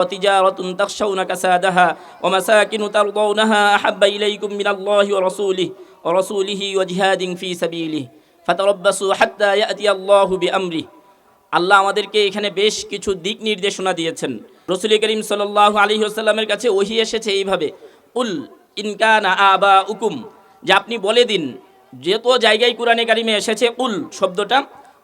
وتجارة تخشون كسادها ومساكن ترضونها أحب إليكم من الله ورسوله وجهاد في سبيله فتربصوا حتى يأتي الله بأمره। আল্লাহ আমাদেরকে এখানে বেশ কিছু দিক নির্দেশনা দিয়েছেন। রাসূল করিম সাল্লাল্লাহু আলাইহি ওয়াসাল্লামের কাছে ওহী এসেছে এইভাবে, উল ইনকানা আবাউকুম, যে আপনি বলে দিন, যত জায়গায় কোরআনে কারিমে এসেছে উল শব্দটা,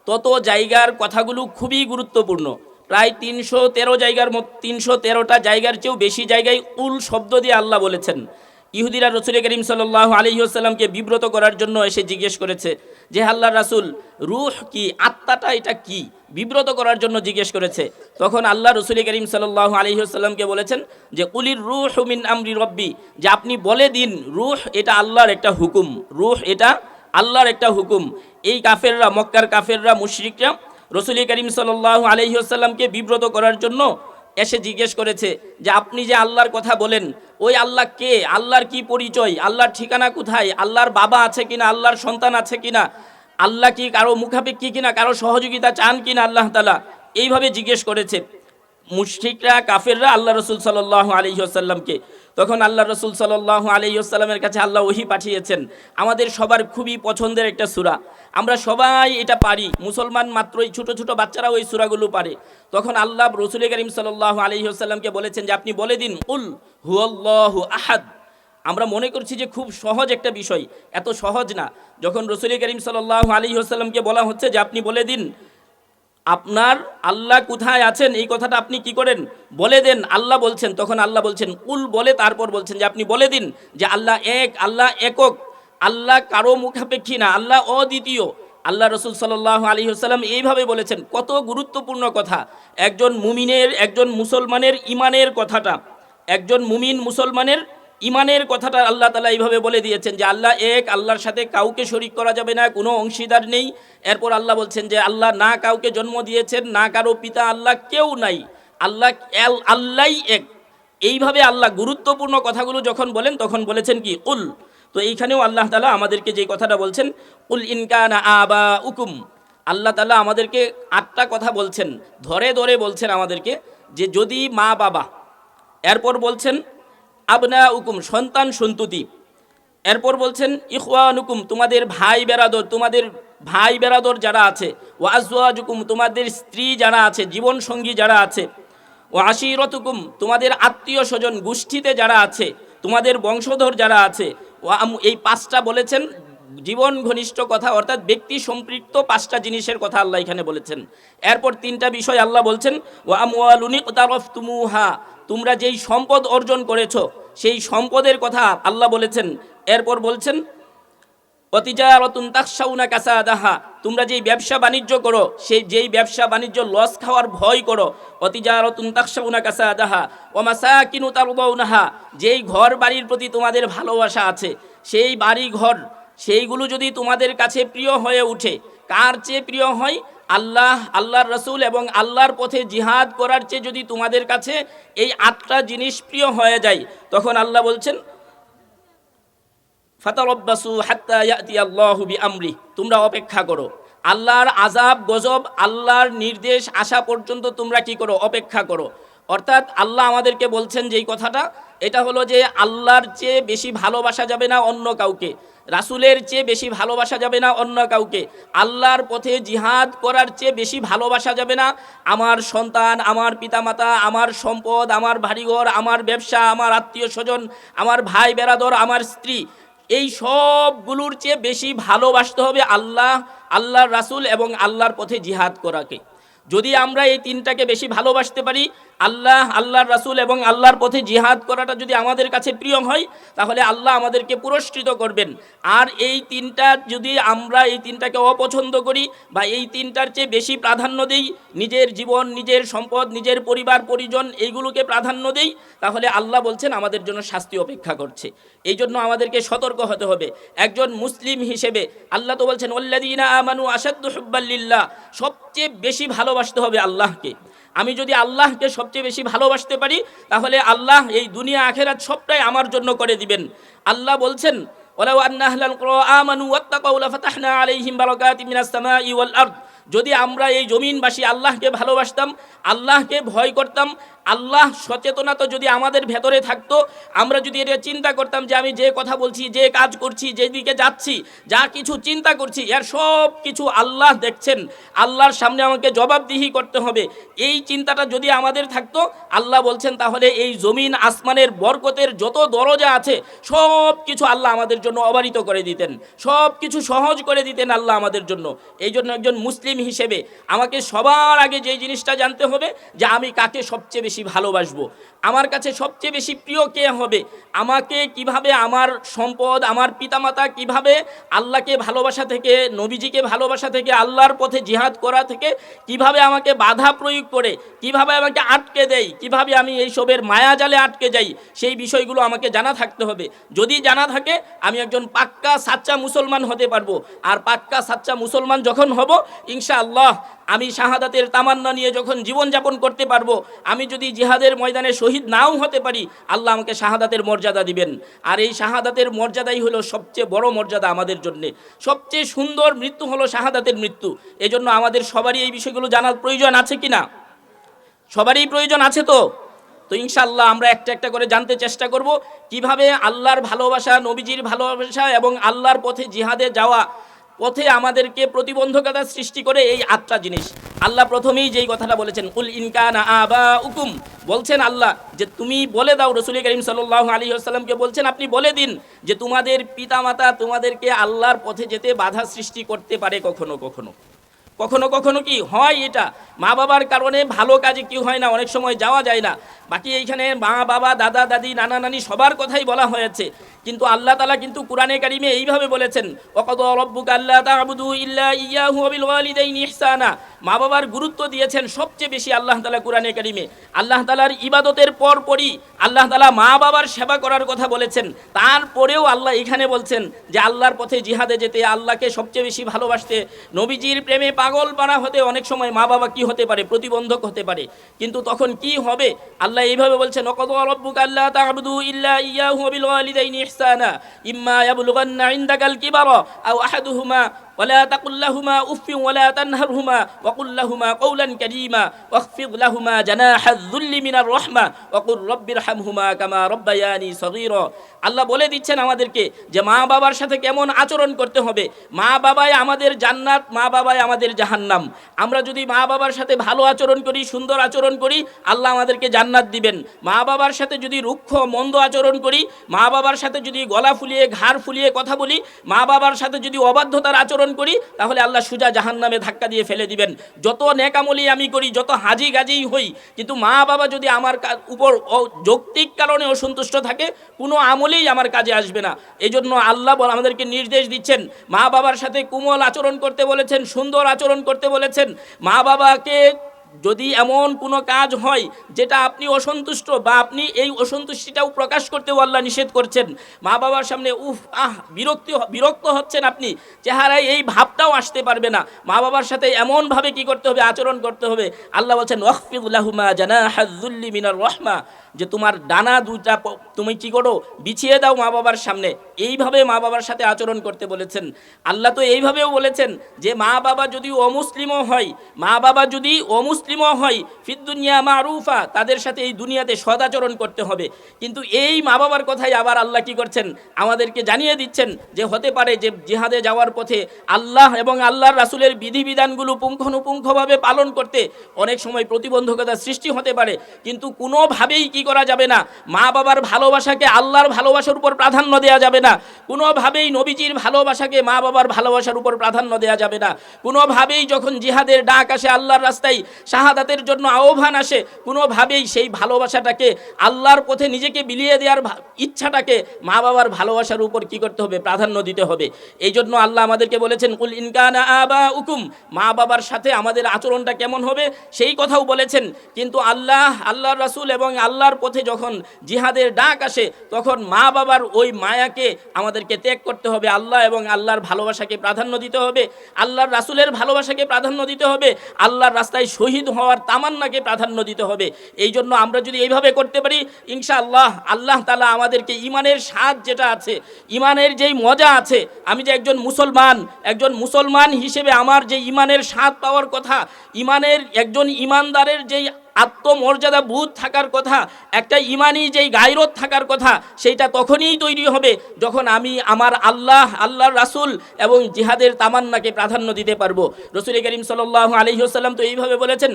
তত জায়গার কথাগুলো খুবই গুরুত্বপূর্ণ। প্রায় 313টা জায়গার চেয়েও বেশি জায়গায় উল শব্দ দিয়ে আল্লাহ বলেছেন। ইহুদিরা রাসূল করিম সাল্লাল্লাহু আলাইহি ওয়াসাল্লামকে বিব্রত করার জন্য এসে জিজ্ঞেস করেছে যে আল্লাহর রাসূল, রূহ কি, আত্মাটা এটা কি, বিব্রত করার জন্য জিজ্ঞেস করেছে। তখন আল্লাহ রাসূল করিম সাল্লাল্লাহু আলাইহি ওয়াসাল্লামকে বলেছেন যে কুলির রূহু মিন আমরি রব্বি, যে আপনি বলে দিন রূহ এটা আল্লাহর একটা হুকুম, রূহ এটা আল্লাহর একটা হুকুম। এই কাফেররা, মক্কার কাফেররা, মুশরিকরা রাসূল করিম সাল্লাল্লাহু আলাইহি ওয়াসাল্লামকে বিব্রত করার জন্য এসে জিজ্ঞেস করেছে যে আপনি যে আল্লাহর কথা বলেন, ওই আল্লাহ কে, আল্লাহর কি পরিচয়, আল্লাহর ঠিকানা কোথায়, আল্লাহর বাবা আছে কিনা, আল্লাহর সন্তান আছে কিনা, আল্লাহ কি কারো মুখাপেক্ষী কিনা, কারো সহযোগিতা চান কিনা আল্লাহ তাআলা, এইভাবে জিজ্ঞেস করেছে মুশরিকরা, কাফেররা আল্লাহ রাসূল সাল্লাল্লাহু আলাইহি ওয়াসাল্লামকে। তখন আল্লাহ রাসূল সাল্লাল্লাহু আলাইহি ওয়াসাল্লামের কাছে আল্লাহ ওহী পাঠিয়েছেন, আমাদের সবার খুবই পছন্দের একটা সূরা, আমরা সবাই এটা পারি, মুসলমান মাত্রই, ছোট ছোট বাচ্চারা ওই সূরাগুলো পারে। তখন আল্লাহ রাসূল করিম সাল্লাল্লাহু আলাইহি ওয়াসাল্লামকে বলেছেন যে আপনি বলে দিন কুল হুয়াল্লাহু আহাদ। আমরা মনে করছি যে খুব সহজ একটা বিষয়, এত সহজ না। যখন রাসূল করিম সাল্লাল্লাহু আলাইহি ওয়াসাল্লামকে বলা হচ্ছে যে আপনি বলে দিন আপনার আল্লাহ কোথায় আছেন, এই কথাটা আপনি কি করেন, বলে দেন, আল্লাহ বলছেন। তখন আল্লাহ বলছেন কুল, বলে তারপর বলছেন যে আপনি বলে দিন যে আল্লাহ এক, আল্লাহ একক, আল্লাহ কারো মুখাপেক্ষী না, আল্লাহ অদ্বিতীয়। আল্লাহ রাসূল সাল্লাল্লাহু আলাইহি ওয়াসাল্লাম এইভাবে বলেছেন। কত গুরুত্বপূর্ণ কথা, একজন মুমিনের, একজন মুসলমানের ইমানের কথাটা, একজন মুমিন মুসলমানের ইমানের কথাটা আল্লাহ তাআলা এইভাবে বলে দিয়েছেন যে আল্লাহ এক, আল্লাহর সাথে কাউকে শরীক করা যাবে না, কোনো অংশীদার নেই। এরপর আল্লাহ বলছেন যে আল্লাহ না কাউকে জন্ম দিয়েছেন, না কারো পিতা, আল্লাহ কেউ নাই, আল্লাহ আল্লাহই এক। এইভাবে আল্লাহ গুরুত্বপূর্ণ কথাগুলো যখন বলেন তখন বলেছেন কি উল। তো এইখানেও আল্লাহ তাআলা আমাদেরকে যে কথাটা বলছেন উল ইনকানা আবাউকুম, আল্লাহ তাআলা আমাদেরকে 8টা কথা বলছেন, ধরে ধরে বলছেন আমাদেরকে যে যদি মা বাবা, এরপর বলছেন আবনাউকুম, সন্তান সন্ততি, এরপর বলছেন ইখওয়ানুকুম, তোমাদের ভাই বেরাদর, তোমাদের ভাই বেরাদর যারা আছে, ওয়া আজওয়াজুকুম, তোমাদের স্ত্রী যারা আছে, জীবন সঙ্গী যারা আছে, ওয়া আশিরতুকুম, তোমাদের আত্মীয় স্বজন গোষ্ঠীতে যারা আছে, তোমাদের বংশধর যারা আছে, এই 5টা বলেছেন জীবন ঘনিষ্ঠ কথা, অর্থাৎ ব্যক্তি সম্পৃক্ত 5টা জিনিসের কথা আল্লাহ এখানে বলেছেন। এরপর 3টা বিষয় আল্লাহ বলছেন ওয়া আমওয়ালুন ইকতারাফতুমুহা, তোমরা যেই সম্পদ অর্জন করেছো সেই সম্পদের কথা আল্লাহ বলেছেন। এরপর বলছেন ওয়াতিজারাতুন তাখশাউনা কাসাদাহা, তোমরা যেই ব্যবসা বাণিজ্য করো, সেই যেই ব্যবসা বাণিজ্য লস খাওয়ার ভয় করো, ওয়াতিজারাতুন তাখশাউনা কাসাদাহা ওয়া মাসাকিনু তারদাউনাহা, যেই ঘর বাড়ির প্রতি তোমাদের ভালোবাসা আছে, সেই বাড়ি ঘর সেইগুলো যদি তোমাদের কাছে প্রিয় হয়ে ওঠে, কার চেয়ে প্রিয় হয়, আল্লাহ, আল্লাহর রাসূল এবং আল্লাহর পথে জিহাদ করার চেয়ে যদি তোমাদের কাছে এই 8টা জিনিস প্রিয় হয়ে যায়, তখন আল্লাহ বলছেন ফাতারাব্বাসু হাত্তা ইয়াতি আল্লাহু বিআমরি, তোমরা অপেক্ষা করো, আল্লাহর আযাব গজব, আল্লাহর নির্দেশ আসা পর্যন্ত তোমরা কি করো, অপেক্ষা করো। অর্থাৎ আল্লাহ আমাদেরকে বলছেন যেই কথাটা, এটা হলো যে আল্লাহর চেয়ে বেশি ভালোবাসা যাবে না অন্য কাউকে, রাসূলের চেয়ে বেশি ভালোবাসা যাবে না অন্য কাউকে, আল্লাহর পথে জিহাদ করার চেয়ে বেশি ভালোবাসা যাবে না আমার সন্তান, আমার পিতামাতা, আমার সম্পদ, আমার বাড়িঘর, আমার ব্যবসা, আমার আত্মীয় স্বজন, আমার ভাই বেরাদর, আমার স্ত্রী, এই সবগুলোর চেয়ে বেশি ভালোবাসতে হবে আল্লাহ, আল্লাহর রাসূল এবং আল্লাহর পথে জিহাদ করাকে। যদি আমরা এই 3টাকে বেশি ভালোবাসতে পারি, আল্লাহ, আল্লাহর রাসূল এবং আল্লাহর পথে জিহাদ করাটা যদি আমাদের কাছে প্রিয় হয়, তাহলে আল্লাহ আমাদেরকে পুরস্কৃত করবেন। আর এই 3টা যদি আমরা এই 3টাকে অপছন্দ করি বা এই 3টার চেয়ে বেশি প্রাধান্য দেই, নিজের জীবন, নিজের সম্পদ, নিজের পরিবার পরিজন এইগুলোকে প্রাধান্য দেই, তাহলে আল্লাহ বলছেন আমাদের জন্য শাস্তি অপেক্ষা করছে। এই জন্য আমাদেরকে সতর্ক হতে হবে একজন মুসলিম হিসেবে। আল্লাহ তো বলছেন ওয়াল্লাযীনা আমানু আশাদ্দু হুব্বাল লিল্লাহ, সবচেয়ে বেশি ভালোবাসতে হবে আল্লাহকে। আমি যদি আল্লাহকে সবচেয়ে বেশি ভালোবাসতে পারি, তাহলে আল্লাহ এই দুনিয়া আখিরাত সবটাই আমার জন্য করে দিবেন। আল্লাহ বলছেন ওয়ালাউ আন্না আহলাল কুরআ আমানু ওয়াত্তাকাউ লাফাতাহনা আলাইহিম বারাকাতিম মিনাস সামাই ওয়াল আরদ, যদি আমরা এই জমিনবাসী আল্লাহকে ভালোবাসতাম, আল্লাহকে ভয় করতাম, আল্লাহ সচেতনতা যদি আমাদের ভেতরে থাকতো, আমরা যদি এটা চিন্তা করতাম যে আমি যে কথা বলছি, যে কাজ করছি, যেদিকে যাচ্ছি, যা কিছু চিন্তা করছি, এর সব কিছু আল্লাহ দেখছেন, আল্লাহর সামনে আমাকে জবাবদিহি করতে হবে, এই চিন্তাটা যদি আমাদের থাকতো, আল্লাহ বলছেন তাহলে এই জমিন আসমানের বরকতের যত দরজা আছে সব কিছু আল্লাহ আমাদের জন্য অবারিত করে দিতেন, সব কিছু সহজ করে দিতেন আল্লাহ আমাদের জন্য। এই জন্য একজন মুসলিম হিসেবে আমাকে সবার আগে যে জিনিসটা জানতে হবে যে আমি কাকে সবচেয়ে বেশি ভালোবাসবো, আমার কাছে সবচেয়ে বেশি প্রিয় কে হবে, আমাকে কিভাবে আমার সম্পদ, আমার পিতামাতা কিভাবে আল্লাহকে ভালোবাসা থেকে, নবীজিকে ভালোবাসা থেকে, আল্লাহর পথে জিহাদ করা থেকে কিভাবে আমাকে বাধা প্রয়োগ করে, কিভাবে আমাকে আটকে দেয়, কিভাবে আমি এইসবের মায়াজালে আটকে যাই, সেই বিষয়গুলো আমাকে জানা থাকতে হবে। যদি জানা থাকে আমি একজন পাক্কা সাচ্চা মুসলমান হতে পারবো। আর পাক্কা সাচ্চা মুসলমান যখন হব, ইনশাআল্লাহ আমি শাহাদাতের তামান্না নিয়ে যখন জীবনযাপন করতে পারবো, আমি যদি জিহাদের ময়দানে শহীদ নাও হতে পারি, আল্লাহ আমাকে শাহাদাতের মর্যাদা দিবেন। আর এই শাহাদাতের মর্যাদাই হলো সবচেয়ে বড় মর্যাদা আমাদের জন্যে। সবচেয়ে সুন্দর মৃত্যু হলো শাহাদাতের মৃত্যু। এজন্য আমাদের সবারই এই বিষয়গুলো জানার প্রয়োজন আছে কি না? সবারই প্রয়োজন আছে তো? তো ইনশাআল্লাহ আমরা একটা একটা করে জানতে চেষ্টা করব কিভাবে আল্লাহর ভালোবাসা, নবীজির ভালোবাসা এবং আল্লাহর পথে জিহাদে যাওয়া পথে আমাদেরকে প্রতিবন্ধকতা সৃষ্টি করে এই 8টা জিনিস। আল্লাহ প্রথমেই যেই কথাটা বলেছেন, কুল ইনকানা আবাউকুম, বলছেন আল্লাহ যে তুমি বলে দাও, রাসূল করিম সাল্লাল্লাহু আলাইহি ওয়াসাল্লামকে বলছেন আপনি বলে দিন যে তোমাদের পিতামাতা তোমাদেরকে আল্লাহর পথে যেতে বাধা সৃষ্টি করতে পারে কখনো কখনো। কখনো কখনো কি হয়, এটা মা বাবার কারণে ভালো কাজে কি হয় না, অনেক সময় যাওয়া যায় না। বাকি এইখানে মা বাবা, দাদা দাদি, নানা নানি সবার কথাই বলা হয়েছে, কিন্তু আল্লাহ তাআলা কিন্তু কোরআনে কারিমে এইভাবে বলেছেন, ওয়াকাদা রাব্বুকা আল্লা তা'বুদু ইল্লা ইয়্যাহু ওয়া বিল ওয়ালিদাইনি ইহসানা। মা বাবার গুরুত্ব দিয়েছেন সবচেয়ে বেশি আল্লাহ তাআলা কোরআনে কারিমে। আল্লাহ তাআলার ইবাদতের পরপরই আল্লাহ তাআলা মা বাবার সেবা করার কথা বলেছেন। তারপরেও আল্লাহ এখানে বলছেন যে আল্লাহর পথে জিহাদে যেতে, আল্লাহকে সবচেয়ে বেশি ভালোবাসতে, নবীজির প্রেমে পাগল পারা হতে অনেক সময় মা বাবা কি হতে পারে, প্রতিবন্ধক হতে পারে। কিন্তু তখন কি হবে, আল্লাহ এইভাবে বলছেন, ওয়াকাদা রাব্বুকা আল্লা তা'বুদু ইল্লা ইয়্যাহু ওয়া বিল ওয়ালিদাইনি ইহসানা ইম্মা ইয়াবলুগান্না ইনদাকাল কিবারা আও আহাদুহুমা ولا تقل لهما اف ولا تنهرهما وقل لهما قولا كريما واخفض لهما جناح الذل من الرحمه وقل رب ارحمهما كما ربياني صغيرا। আল্লাহ বলে দিচ্ছেন আমাদেরকে যে মা বাবার সাথে কেমন আচরণ করতে হবে। মা বাবাই আমাদের জান্নাত, মা বাবাই আমাদের জাহান্নাম। আমরা যদি মা বাবার সাথে ভালো আচরণ করি, সুন্দর আচরণ করি, আল্লাহ আমাদেরকে জান্নাত দিবেন। মা বাবার সাথে যদি রুক্ষ মন্দ আচরণ করি, মা বাবার সাথে যদি গলা ফুলিয়ে ঘাড় ফুলিয়ে কথা বলি, মা বাবার সাথে যদি অবাধ্যতার আচরণ করি, তাহলে আল্লাহ সুজা জাহান্নামে ধাক্কা দিয়ে ফেলে দিবেন। যত নেকামলি আমি করি, যত হাজি গাজি হই, কিন্তু মা বাবা যদি আমার উপর যৌক্তিক কারণে অসন্তুষ্ট থাকে, কোনো আমলেই আমার কাজে আসবে না। এই জন্য আল্লাহ আমাদেরকে নির্দেশ দিচ্ছেন, মা বাবার সাথে কোমল আচরণ করতে বলেছেন, সুন্দর আচরণ করতে বলেছেন। মা বাবাকে যদি এমন কোনো কাজ হয় যেটা আপনি অসন্তুষ্ট বা আপনি এই অসন্তুষ্টিটাও প্রকাশ করতেও আল্লাহ নিষেধ করছেন, মা বাবার সামনে বিরক্ত হচ্ছেন আপনি, চেহারায় এই ভাবটাও আসতে পারবে না। মা বাবার সাথে এমনভাবে কি করতে হবে, আচরণ করতে হবে। আল্লাহ বলছেন, ওয়াখফিদ লাহুমা জানাহায যুল্লি মিনার রাহমা, যে তোমার ডানা দুটা তুমি কি করো, বিছিয়ে দাও মা বাবার সামনে। এইভাবে মা বাবার সাথে আচরণ করতে বলেছেন। আল্লাহ তো এইভাবেও বলেছেন যে মা বাবা যদি অমুসলিমও হয়, মা বাবা যদি অমুসলিমও হয়, ফিদ দুনিয়া মারুফা, তাদের সাথে এই দুনিয়াতে সদাচরণ করতে হবে। কিন্তু এই মা বাবার কথাই আবার আল্লাহ কি করছেন, আমাদেরকে জানিয়ে দিচ্ছেন যে হতে পারে যে জিহাদে যাওয়ার পথে আল্লাহ এবং আল্লাহর রাসূলের বিধিবিধানগুলো পুঙ্খানুপুঙ্খভাবে পালন করতে অনেক সময় প্রতিবন্ধকতা সৃষ্টি হতে পারে, কিন্তু কোনোভাবেই কি করা যাবে না, মা বাবার ভালোবাসাকে আল্লাহর ভালোবাসার উপর প্রাধান্য দেওয়া যাবে না। কোনোভাবেই নবীজির ভালোবাসাকে মা বাবার ভালোবাসার উপর প্রাধান্য দেওয়া যাবে না। কোনোভাবেই যখন জিহাদের ডাক আসে, আল্লাহর রাস্তায় শাহাদাতের জন্য আহ্বান আসে, কোনোভাবেই সেই ভালোবাসাটাকে, আল্লাহর পথে নিজেকে বিলিয়ে দেওয়ার ইচ্ছাটাকে মা বাবার ভালোবাসার উপর কি করতে হবে, প্রাধান্য দিতে হবে। এই জন্য আল্লাহ আমাদেরকে বলেছেন, কুল ইনকানা আবাউকুম, মা বাবার সাথে আমাদের আচরণটা কেমন হবে সেই কথাও বলেছেন। কিন্তু আল্লাহর রাসূল এবং আল্লাহর আল্লাহর পথে যখন জিহাদের ডাক আসে তখন মা বাবার ওই মায়াকে আমাদেরকে ত্যাগ করতে হবে, আল্লাহ এবং আল্লাহর ভালোবাসাকে প্রাধান্য দিতে হবে, আল্লাহর রাসূলের ভালোবাসাকে প্রাধান্য দিতে হবে, আল্লাহর রাস্তায় শহীদ হওয়ার তামান্নাকে প্রাধান্য দিতে হবে। এই জন্য আমরা যদি এইভাবে করতে পারি ইনশাআল্লাহ আল্লাহ তাআলা আমাদেরকে ইমানের স্বাদ যেটা আছে, ইমানের যেই মজা আছে, আমি যে একজন মুসলমান হিসেবে আমার যে ইমানের স্বাদ পাওয়ার কথা, ইমানের একজন ইমানদারের যেই আত্মমর্যাদা বোধ থাকার কথা, একটা ইমানি যেই গায়রত থাকার কথা, সেইটা তখনই তৈরি হবে যখন আমি আমার আল্লাহর রাসূল এবং জিহাদের তামান্নাকে প্রাধান্য দিতে পারবো। রাসূল করিম সাল্লাল্লাহু আলাইহি ওয়াসাল্লাম তো এইভাবে বলেছেন,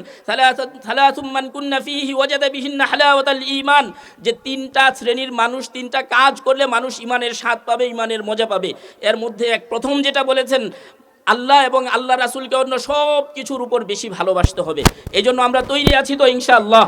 সালাসুম মান কুন্না ফীহি ওয়াজাদা বিহিন্না হালাওয়াতাল ঈমান, যে তিনটা শ্রেণীর মানুষ, তিনটা কাজ করলে মানুষ ইমানের স্বাদ পাবে, ইমানের মজা পাবে। এর মধ্যে প্রথম যেটা বলেছেন, আল্লাহ এবং আল্লাহ রাসূলকে অন্য সব কিছুর উপর বেশি ভালোবাসতে হবে। এই জন্য আমরা তৈরি আছি তো ইনশাআল্লাহ,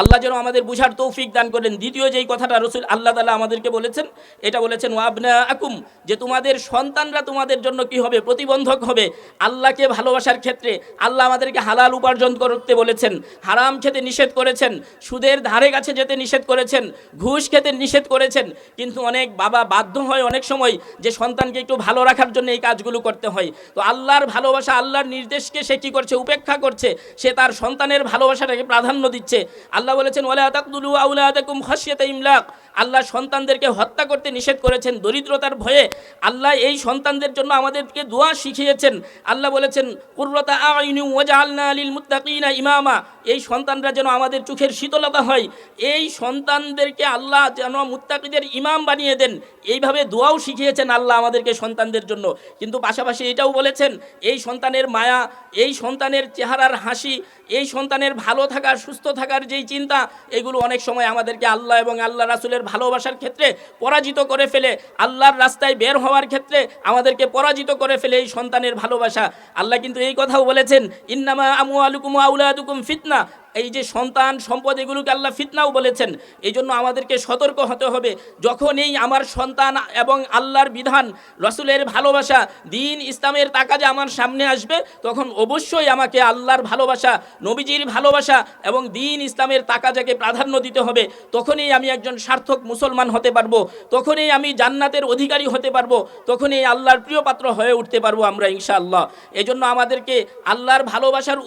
আল্লাহ যেন আমাদের বুঝার তৌফিক দান করেন। দ্বিতীয় যেই কথাটা রাসূল আল্লাহ তাআলা আমাদেরকে বলেছেন, এটা বলেছেন ওয়াবনাআকুম, যে তোমাদের সন্তানরা তোমাদের জন্য কি হবে, প্রতিবন্ধক হবে আল্লাহকে ভালোবাসার ক্ষেত্রে। আল্লাহ আমাদেরকে হালাল উপার্জন করতে বলেছেন, হারাম খেতে নিষেধ করেছেন, সুদের ধারে কাছে যেতে নিষেধ করেছেন, ঘুষ খেতে নিষেধ করেছেন। কিন্তু অনেক বাবা বাধ্য হয় অনেক সময় যে সন্তানকে একটু ভালো রাখার জন্য এই কাজগুলো করতে হয়। তো আল্লাহর ভালোবাসা, আল্লাহর নির্দেশকে সে কী করছে, উপেক্ষা করছে, সে তার সন্তানের ভালোবাসাটাকে প্রাধান্য দিচ্ছে। আল্লাহ বলেছেন ওয়ালা তাকতুলু আওলাদাকুম খাশিয়াতা ইমলাক, আল্লাহ সন্তানদেরকে হত্যা করতে নিষেধ করেছেন দরিদ্রতার ভয়ে। আল্লাহ এই সন্তানদের জন্য আমাদেরকে দোয়া শিখিয়েছেন। আল্লাহ বলেছেন কুররাতা আইনি ওয়াজআলনা লিল মুত্তাকিনা ইমামা, এই সন্তানরা যেন আমাদের চোখের শীতলতা হয়, এই সন্তানদেরকে আল্লাহ যেন মুত্তাকিদের ইমাম বানিয়ে দেন, এইভাবে দোয়াও শিখিয়েছেন আল্লাহ আমাদেরকে সন্তানদের জন্য। কিন্তু পাশাপাশি এটাও বলেছেন এই সন্তানের মায়া, এই সন্তানের চেহারার হাসি, এই সন্তানের ভালো থাকার, সুস্থ থাকার যেই চিন্তা, এগুলো অনেক সময় আমাদেরকে আল্লাহ এবং আল্লাহ রাসূলের ভালোবাসার ক্ষেত্রে পরাজিত করে ফেলে, আল্লাহর রাস্তায় বের হওয়ার ক্ষেত্রে আমাদেরকে পরাজিত করে ফেলে এই সন্তানের ভালোবাসা। আল্লাহ কিন্তু এই কথাও বলেছেন ইন্নামা আমওয়ালুকুম ওয়া আওলাদুকুম ফিতনা, এই যে সন্তান সম্পদ এগুলোকে আল্লাহ ফিতনাও বলেছেন। এই জন্য আমাদেরকে সতর্ক হতে হবে, যখনই আমার সন্তান এবং আল্লাহর বিধান, রাসূলের ভালোবাসা, দ্বীন ইসলামের তাকাজে আমার সামনে আসবে, তখন অবশ্যই আমাকে আল্লাহর ভালোবাসা, নবীজির ভালোবাসা এবং দ্বীন ইসলামের তাকাজাকে প্রাধান্য দিতে হবে। তখনই আমি একজন সার্থক মুসলমান হতে পারবো, তখনই আমি জান্নাতের অধিকারী হতে পারবো, তখনই আল্লাহর প্রিয় পাত্র হয়ে উঠতে পারবো আমরা ইনশাআল্লাহ। এই জন্য আমাদেরকে আল্লাহর ভালোবাসার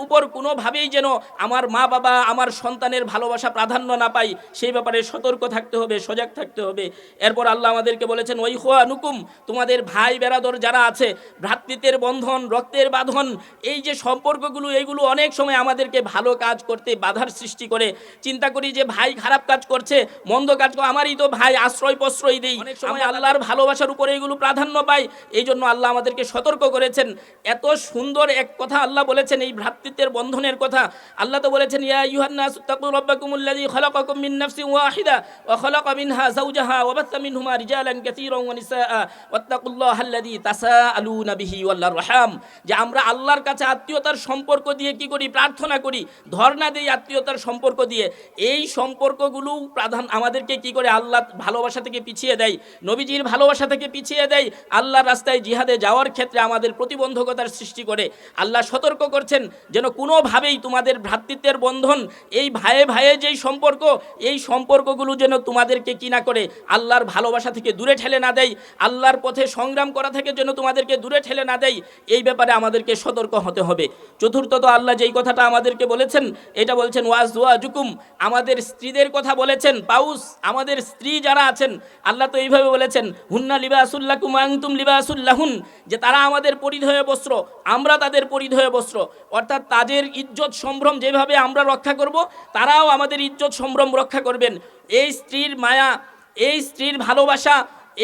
উপর কোনোভাবেই যেন আমার মা বাবা, আমার সন্তানের ভালোবাসা প্রাধান্য না পাই, সেই ব্যাপারে সতর্ক থাকতে হবে, সজাগ থাকতে হবে। এরপর আল্লাহ আমাদেরকে বলেছেন ওয়াইখওয়ানুকুম, তোমাদের ভাই বেরাদর যারা আছে, ভ্রাতৃত্বের বন্ধন, রক্তের বাঁধন, এই যে সম্পর্কগুলো, এইগুলো অনেক সময় আমাদেরকে ভালো কাজ করতে বাধার সৃষ্টি করে। চিন্তা করি যে ভাই খারাপ কাজ করছে, মন্দ কাজ করে, আমারই তো ভাই, আশ্রয় প্রশ্রয় দেই, অনেক সময় আল্লাহর ভালোবাসার উপরে এগুলো প্রাধান্য পায়। এই জন্য আল্লাহ আমাদেরকে সতর্ক করেছেন। এত সুন্দর এক কথা আল্লাহ বলেছেন এই ভ্রাতৃত্বের বন্ধনের কথা। আল্লাহ তো বলেছেন ইয়া আইয়ুহান নাসু তাকু রাব্বাকুমুল্লাযী খালাকাকুম মিন নাফসিন ওয়াহিদা ওয়া খালাকা মিনহা যাওজাহা ওয়া বাথা মিনহুমা রিজালান কাসীরান ওয়া নিসাআ ওয়াত্তাকুল্লাহাল্লাযী তাসাআলুনা বিহি ওয়াল আরহাম, যে আমরা আল্লাহর কাছে আত্মীয়তার সম্পর্ক দিয়ে কি করি, প্রার্থনা করি, ধর্ণা দেই আত্মীয়তার সম্পর্ক দিয়ে। এই সম্পর্কগুলো আমাদেরকে কি করে আল্লাহ ভালোবাসা থেকে পিছিয়ে দেয়, নবীজির ভালোবাসা থেকে পিছিয়ে দেয়, আল্লাহর রাস্তায় জিহাদে যাওয়ার ক্ষেত্রে আমাদের প্রতিবন্ধকতার সৃষ্টি করে। আল্লাহ সতর্ক করছেন যেন কোনোভাবেই তোমাদের ভ্রাতৃত্বের বন্ধন, এই ভাইয়ে ভাইয়ে যেই সম্পর্ক, এই সম্পর্কগুলো যেন তোমাদেরকে কি না করে, আল্লাহর ভালোবাসা থেকে দূরে ঠেলে না দেয়, আল্লাহর পথে সংগ্রাম করা থেকে যেন তোমাদেরকে দূরে ঠেলে না দেয়। এই ব্যাপারে আমাদেরকে সতর্ক হতে হবে। চতুর্থত আল্লাহ যেই কথাটা আমাদেরকে বলেছেন, এটা বলছেন ওয়াজওয়াজুকুম, আমাদের স্ত্রীদের কথা বলেছেন। পাউস, আমাদের স্ত্রী যারা আছেন, আল্লাহ তো এইভাবে বলেছেন হুন্না লিবাসুল লাকুম ওয়া আনতুম লিবাসুল লাহুন, যে তারা আমাদের পরিধেয় বস্ত্র, আমরা তাদের পরিধেয় বস্ত্র। অর্থাৎ তাদের ইজ্জত সম্ভ্রম যেভাবে আমরা রক্ষা করব, তারাও আমাদের ইজ্জত সম্ভ্রম রক্ষা করবেন। এই স্ত্রীর মায়া, এই স্ত্রীর ভালোবাসা,